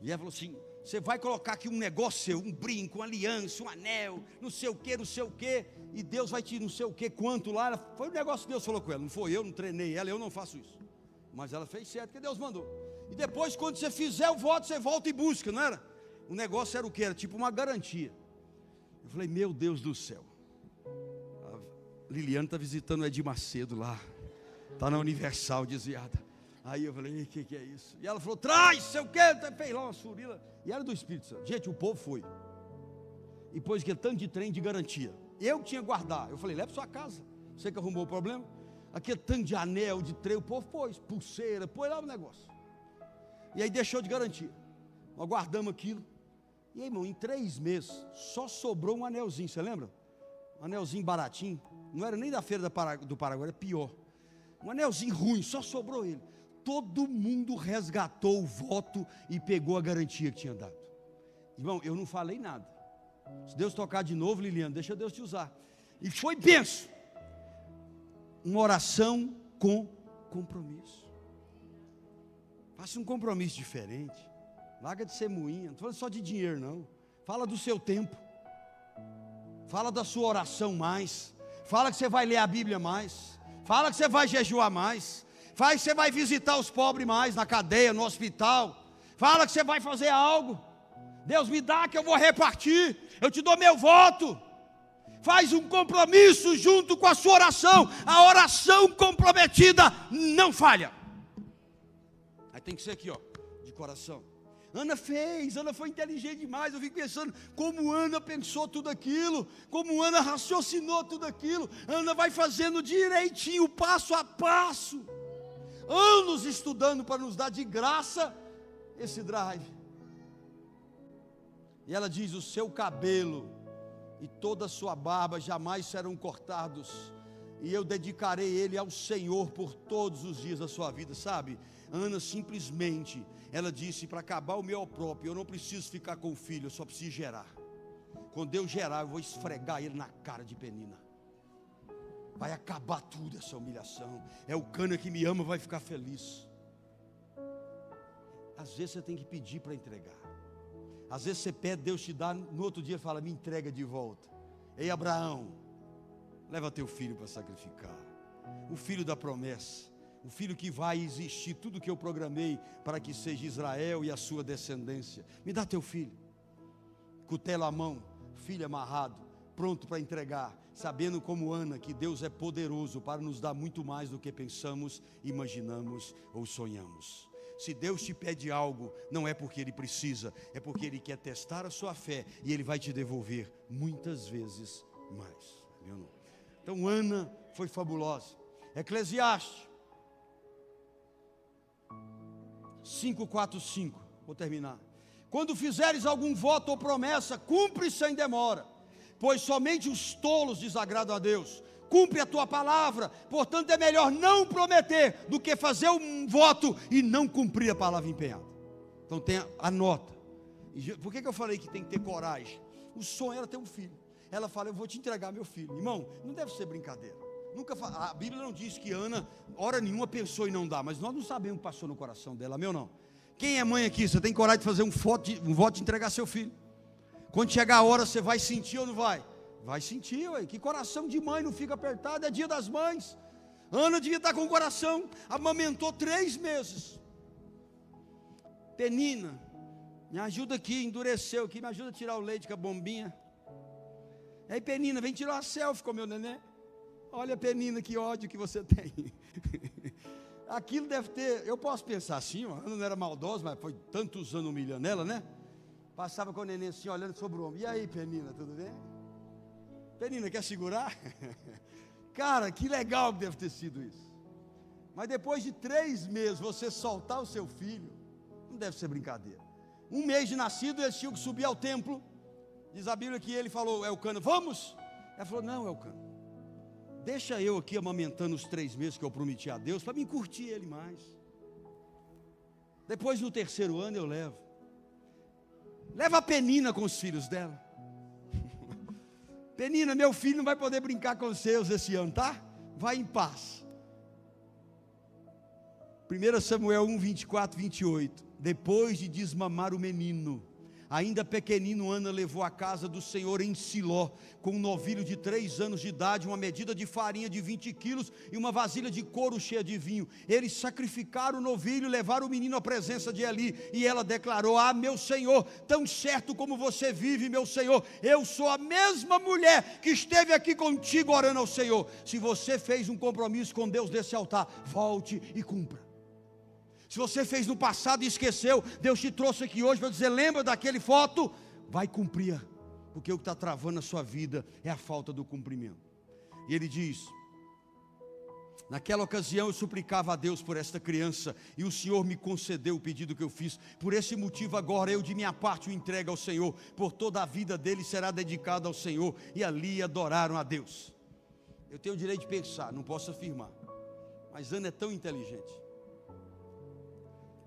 E ela falou assim: você vai colocar aqui um negócio seu, um brinco, uma aliança, um anel, não sei o que, e Deus vai te não sei o que, quanto lá. Foi o negócio que Deus falou com ela, não foi eu, não treinei ela, eu não faço isso. Mas ela fez certo, que Deus mandou. E depois, quando você fizer o voto, você volta e busca, não era? O negócio era o que? Era tipo uma garantia. Eu falei: meu Deus do céu. A Liliane está visitando o Edir Macedo lá, está na Universal desviada. Aí eu falei: o que é isso? E ela falou: traz, sei o que, fez lá uma surila. E era do Espírito Santo. Gente, o povo foi. E pôs aquele tanto de trem de garantia. Eu tinha que guardar. Eu falei: leve sua casa. Você que arrumou o problema. Aquele tanto de anel, de trem, o povo pôs. Pulseira, pôs lá o negócio. E aí deixou de garantia. Nós guardamos aquilo. E aí, irmão, em 3 meses, só sobrou um anelzinho. Você lembra? Um anelzinho baratinho. Não era nem da feira do Paraguai, era pior. Um anelzinho ruim, só sobrou ele. Todo mundo resgatou o voto e pegou a garantia que tinha dado. Irmão, eu não falei nada. Se Deus tocar de novo, Liliane, deixa Deus te usar. E foi benção. Uma oração com compromisso. Faça um compromisso diferente. Larga de ser moinha. Não estou falando só de dinheiro, não. Fala do seu tempo. Fala da sua oração mais. Fala que você vai ler a Bíblia mais. Fala que você vai jejuar mais. Fala que você vai visitar os pobres mais na cadeia, no hospital. Fala que você vai fazer algo. Deus, me dá que eu vou repartir. Eu te dou meu voto. Faz um compromisso junto com a sua oração. A oração comprometida não falha. Aí tem que ser aqui, ó, de coração. Ana fez, Ana foi inteligente demais. Eu fico pensando como Ana pensou tudo aquilo, como Ana raciocinou tudo aquilo. Ana vai fazendo direitinho, passo a passo. Anos estudando para nos dar de graça esse drive. E ela diz: o seu cabelo e toda a sua barba jamais serão cortados, e eu dedicarei ele ao Senhor por todos os dias da sua vida. Sabe, Ana simplesmente, ela disse: para acabar o meu próprio, eu não preciso ficar com o filho, eu só preciso gerar. Quando eu gerar, eu vou esfregar ele na cara de Penina. Vai acabar tudo essa humilhação. É o Cana que me ama, vai ficar feliz. Às vezes você tem que pedir para entregar. Às vezes você pede, Deus te dá, no outro dia fala, me entrega de volta. Ei, Abraão, leva teu filho para sacrificar. O filho da promessa, o filho que vai existir, tudo que eu programei para que seja Israel e a sua descendência. Me dá teu filho. Cutelo à mão, filho amarrado, pronto para entregar, sabendo como Ana que Deus é poderoso para nos dar muito mais do que pensamos, imaginamos ou sonhamos. Se Deus te pede algo, não é porque Ele precisa, é porque Ele quer testar a sua fé e Ele vai te devolver muitas vezes mais. Então Ana foi fabulosa. Eclesiastes 5:4-5, vou terminar. Quando fizeres algum voto ou promessa, cumpre sem demora, pois somente os tolos desagradam a Deus. Cumpre a tua palavra, portanto é melhor não prometer do que fazer um voto e não cumprir a palavra empenhada. Então anota. Por que eu falei que tem que ter coragem? O sonho era ter um filho. Ela fala, eu vou te entregar meu filho. Irmão, não deve ser brincadeira. A Bíblia não diz que Ana, hora nenhuma, pensou em não dar, mas nós não sabemos o que passou no coração dela, meu não. Quem é mãe aqui, você tem coragem de fazer um voto de entregar seu filho? Quando chegar a hora, você vai sentir ou não vai? Vai sentir, ué. Que coração de mãe não fica apertado, é dia das mães. Ana devia estar com o coração, amamentou 3 meses. Penina, me ajuda aqui, endureceu aqui, me ajuda a tirar o leite com a bombinha. E aí, Penina, vem tirar uma selfie com o meu neném. Olha, Penina, que ódio que você tem. Aquilo deve ter, eu posso pensar assim, a Ana não era maldosa, mas foi tantos anos humilhando ela, né? Passava com o neném assim, olhando sobre o ombro. E aí, Penina, tudo bem? Penina, quer segurar? Cara, que legal que deve ter sido isso. Mas depois de 3 meses, você soltar o seu filho, não deve ser brincadeira. 1 mês de nascido, eles tinham que subir ao templo. Diz a Bíblia que ele falou, Elcana, vamos? Ela falou, não, Elcana, deixa eu aqui amamentando os 3 meses que eu prometi a Deus, para me curtir ele mais. Depois no 3º ano eu levo. Leva a Penina com os filhos dela. Penina, meu filho não vai poder brincar com os seus esse ano, tá? Vai em paz. 1 Samuel 1:24-28. Depois de desmamar o menino, ainda pequenino, Ana levou à casa do Senhor em Siló, com um novilho de 3 anos de idade, uma medida de farinha de 20 quilos e uma vasilha de couro cheia de vinho. Eles sacrificaram o novilho e levaram o menino à presença de Eli. E ela declarou, meu Senhor, tão certo como você vive, meu Senhor, eu sou a mesma mulher que esteve aqui contigo orando ao Senhor. Se você fez um compromisso com Deus desse altar, volte e cumpra. Se você fez no passado e esqueceu, Deus te trouxe aqui hoje para dizer, lembra daquele voto? Vai cumprir, porque o que está travando a sua vida é a falta do cumprimento. E ele diz, naquela ocasião eu suplicava a Deus por esta criança, e o Senhor me concedeu o pedido que eu fiz. Por esse motivo agora eu de minha parte o entrego ao Senhor, por toda a vida dele será dedicada ao Senhor. E ali adoraram a Deus. Eu tenho o direito de pensar, não posso afirmar, mas Ana é tão inteligente,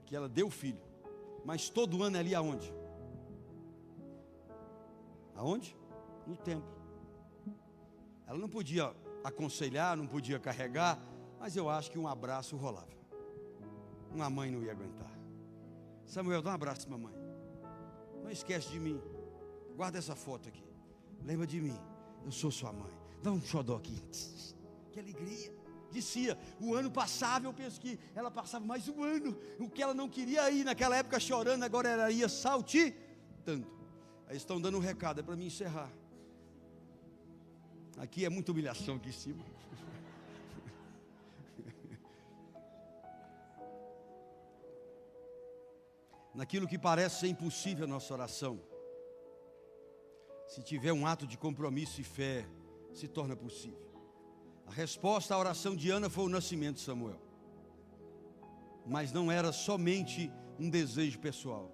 que ela deu o filho, mas todo ano ali aonde? Aonde? No templo. Ela não podia aconselhar, não podia carregar, mas eu acho que um abraço rolava. Uma mãe não ia aguentar. Samuel, dá um abraço, mamãe. Não esquece de mim. Guarda essa foto aqui. Lembra de mim. Eu sou sua mãe. Dá um xodó aqui. Que alegria. Dizia, o ano passava, eu penso que ela passava mais um ano. O que ela não queria ir naquela época chorando, agora ela ia saltitando. Aí estão dando um recado, é para mim encerrar. Aqui é muita humilhação aqui em cima. Naquilo que parece ser impossível a nossa oração, se tiver um ato de compromisso e fé, se torna possível. A resposta à oração de Ana foi o nascimento de Samuel. Mas não era somente um desejo pessoal.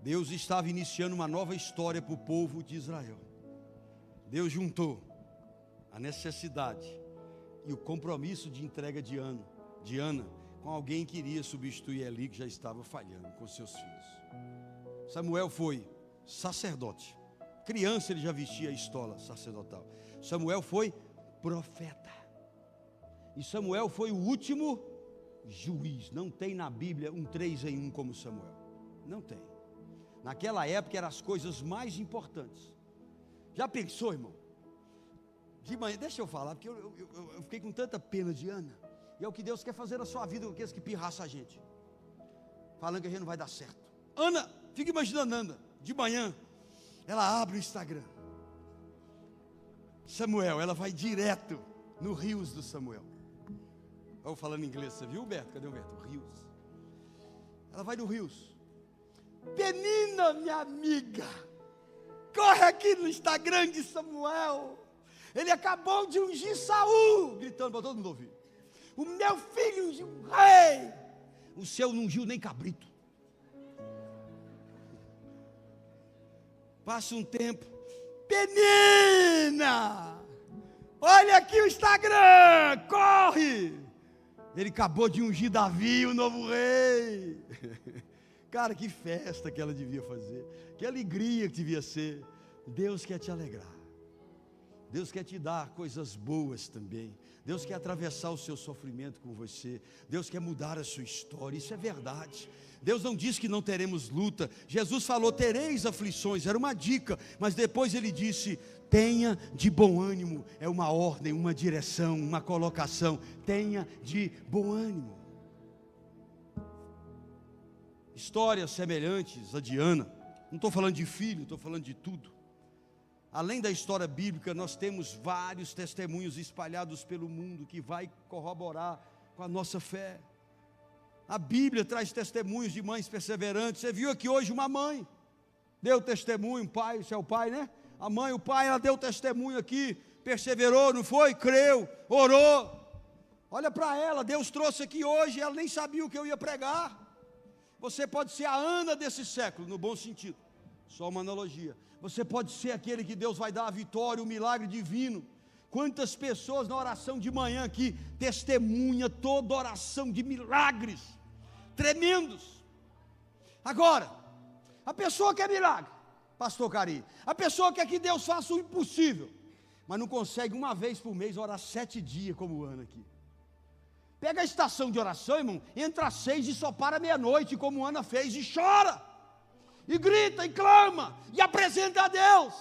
Deus estava iniciando uma nova história para o povo de Israel. Deus juntou a necessidade e o compromisso de entrega de Ana com alguém que iria substituir Eli, que já estava falhando com seus filhos. Samuel foi sacerdote. Criança ele já vestia a estola sacerdotal. Samuel foi profeta. E Samuel foi o último juiz. Não tem na Bíblia um 3 em 1 como Samuel. Não tem. Naquela época eram as coisas mais importantes. Já pensou, irmão? De manhã, deixa eu falar, porque eu fiquei com tanta pena de Ana. E é o que Deus quer fazer na sua vida com aqueles que pirraçam a gente, falando que a gente não vai dar certo. Ana, fica imaginando Ana, de manhã, ela abre o Instagram. Samuel, ela vai direto no Rios do Samuel. Eu falando inglês, você viu, Beto? Cadê o Beto? Rios. Ela vai no Rios. Penina, minha amiga, corre aqui no Instagram de Samuel. Ele acabou de ungir Saul, gritando para todo mundo ouvir. O meu filho ungiu um rei. O seu não ungiu nem cabrito. Passa um tempo. Penina, olha aqui o Instagram, corre. Ele acabou de ungir Davi, o novo rei. Cara, que festa que ela devia fazer. Que alegria que devia ser. Deus quer te alegrar. Deus quer te dar coisas boas também. Deus quer atravessar o seu sofrimento com você. Deus quer mudar a sua história. Isso é verdade. Deus não disse que não teremos luta. Jesus falou, tereis aflições. Era uma dica. Mas depois ele disse, tenha de bom ânimo. É uma ordem, uma direção, uma colocação. Tenha de bom ânimo. Histórias semelhantes a de Ana. Não estou falando de filho, estou falando de tudo. Além da história bíblica, nós temos vários testemunhos espalhados pelo mundo que vai corroborar com a nossa fé. A Bíblia traz testemunhos de mães perseverantes. Você viu aqui hoje uma mãe deu testemunho, um pai, isso é o pai, né? A mãe, o pai, ela deu testemunho aqui, perseverou, não foi? Creu, orou. Olha para ela, Deus trouxe aqui hoje, ela nem sabia o que eu ia pregar. Você pode ser a Ana desse século, no bom sentido. Só uma analogia. Você pode ser aquele que Deus vai dar a vitória, o milagre divino. Quantas pessoas na oração de manhã aqui testemunha toda oração de milagres tremendos. Agora, a pessoa quer milagre, pastor Cari, a pessoa quer que Deus faça o impossível, mas não consegue uma vez por mês orar 7 dias como Ana aqui. Pega a estação de oração, irmão, entra às 6 e só para meia-noite, como Ana fez, e chora, e grita, e clama, e apresenta a Deus.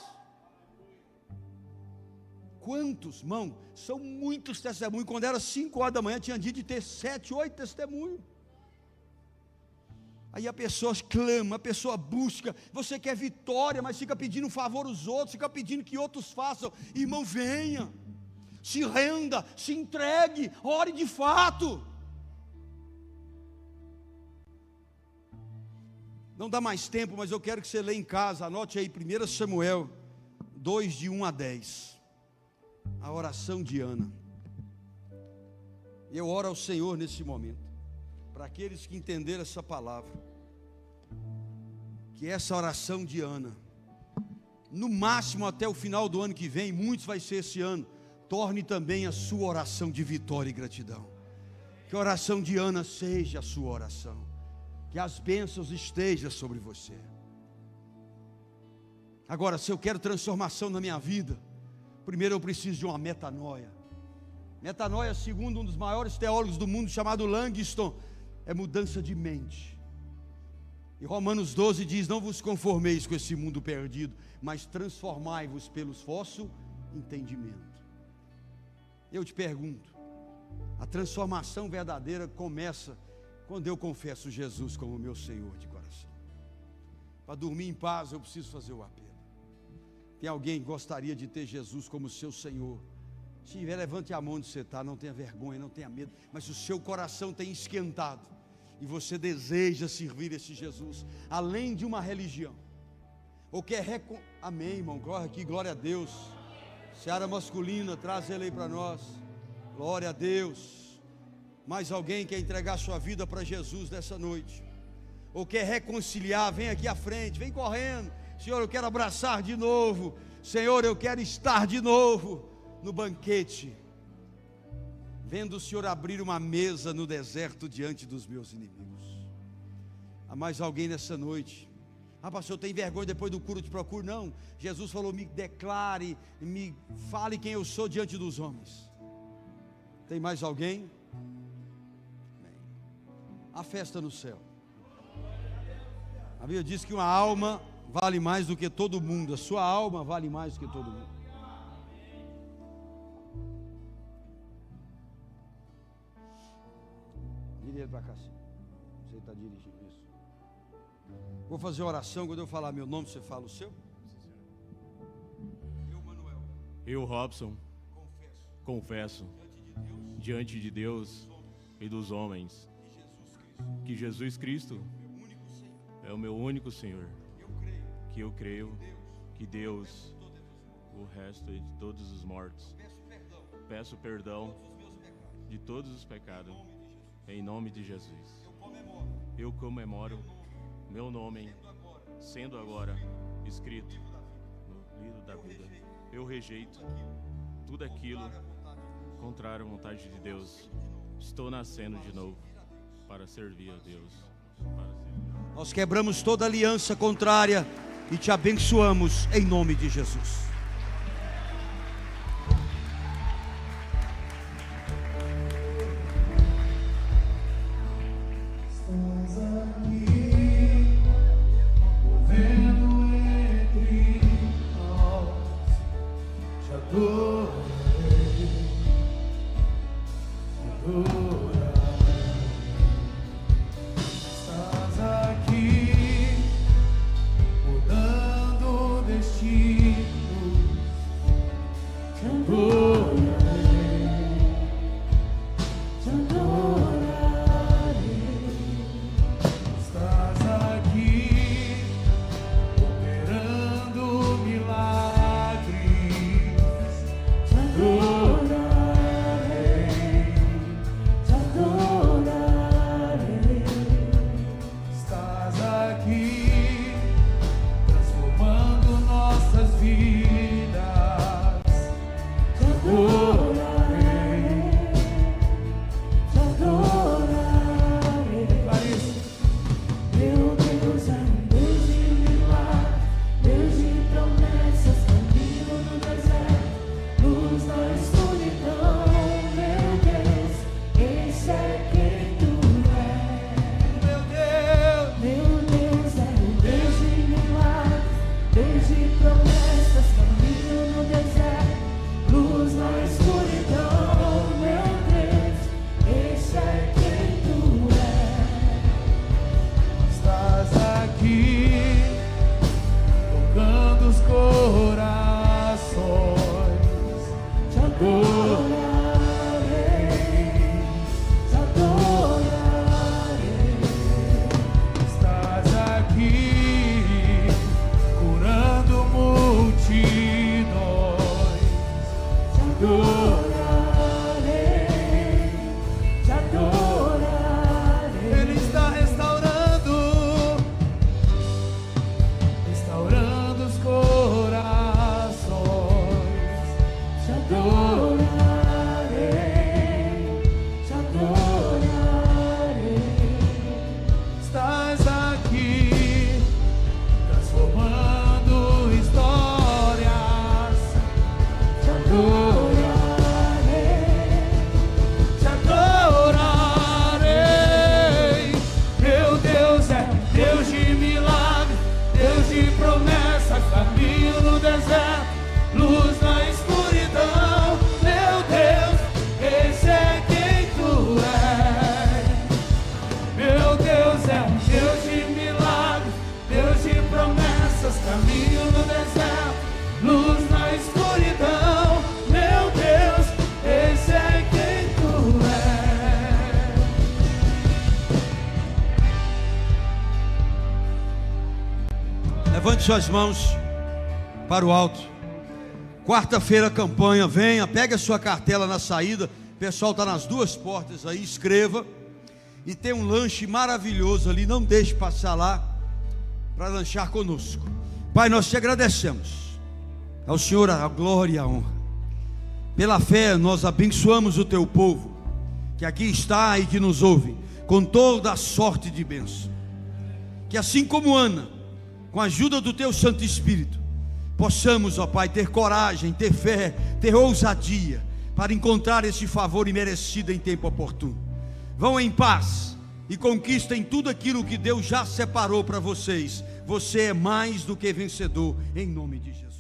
Quantos, irmão, são muitos testemunhos. Quando era 5 horas da manhã, tinha dia de ter 7, 8 testemunhos. Aí a pessoa clama, a pessoa busca, você quer vitória, mas fica pedindo favor aos outros, fica pedindo que outros façam. Irmão, venha, se renda, se entregue, ore de fato. Não dá mais tempo, mas eu quero que você leia em casa, anote aí 1 Samuel 2, de 1 a 10. A oração de Ana. Eu oro ao Senhor nesse momento, para aqueles que entenderam essa palavra, que essa oração de Ana, no máximo até o final do ano que vem, muitos vai ser esse ano, torne também a sua oração de vitória e gratidão. Que a oração de Ana seja a sua oração, que as bênçãos estejam sobre você. Agora, se eu quero transformação na minha vida, primeiro eu preciso de uma metanoia. Metanoia, segundo um dos maiores teólogos do mundo, chamado Langston, é mudança de mente. E Romanos 12 diz, não vos conformeis com esse mundo perdido, mas transformai-vos pelo vosso entendimento. Eu te pergunto, a transformação verdadeira começa quando eu confesso Jesus como meu Senhor de coração. Para dormir em paz eu preciso fazer o apelo. Tem alguém que gostaria de ter Jesus como seu Senhor? Se tiver, levante a mão onde você está, não tenha vergonha, não tenha medo. Mas se o seu coração tem esquentado e você deseja servir esse Jesus, além de uma religião, ou quer amém, irmão, corre aqui, glória a Deus. Seara masculina, traz ele aí para nós. Glória a Deus. Mais alguém quer entregar sua vida para Jesus nessa noite? Ou quer reconciliar? Vem aqui à frente, vem correndo. Senhor, eu quero abraçar de novo. Senhor, eu quero estar de novo no banquete, vendo o Senhor abrir uma mesa no deserto diante dos meus inimigos. Há mais alguém nessa noite? Ah, pastor, tem vergonha, depois do culto eu te procuro? Não, Jesus falou, me declare, me fale quem eu sou diante dos homens. Tem mais alguém? Bem, a festa no céu. A Bíblia diz que uma alma vale mais do que todo mundo. A sua alma vale mais do que todo mundo. Vira ele para cá, sim. Você está dirigindo isso. Vou fazer oração. Quando eu falar meu nome, você fala o seu? Eu, Manuel. Eu, Robson, confesso diante de Deus e dos homens que Jesus Cristo é o meu único Senhor, que eu creio que Deus, o resto de todos os mortos, peço perdão de todos os pecados, em nome de Jesus. Eu comemoro meu nome sendo agora escrito no livro da vida. Eu rejeito tudo aquilo contrário à vontade de Deus. Estou nascendo de novo para servir a Deus. Nós quebramos toda aliança contrária e te abençoamos em nome de Jesus. Levante suas mãos para o alto. Quarta-feira, campanha, venha, pegue a sua cartela na saída. O pessoal está nas duas portas aí, escreva. E tem um lanche maravilhoso ali, não deixe passar lá para lanchar conosco. Pai, nós te agradecemos. Ao Senhor a glória e a honra. Pela fé nós abençoamos o teu povo, que aqui está e que nos ouve, com toda a sorte de bênção. Que assim como Ana, com a ajuda do teu Santo Espírito, possamos, ó Pai, ter coragem, ter fé, ter ousadia, para encontrar esse favor imerecido em tempo oportuno. Vão em paz e conquistem tudo aquilo que Deus já separou para vocês. Você é mais do que vencedor, em nome de Jesus.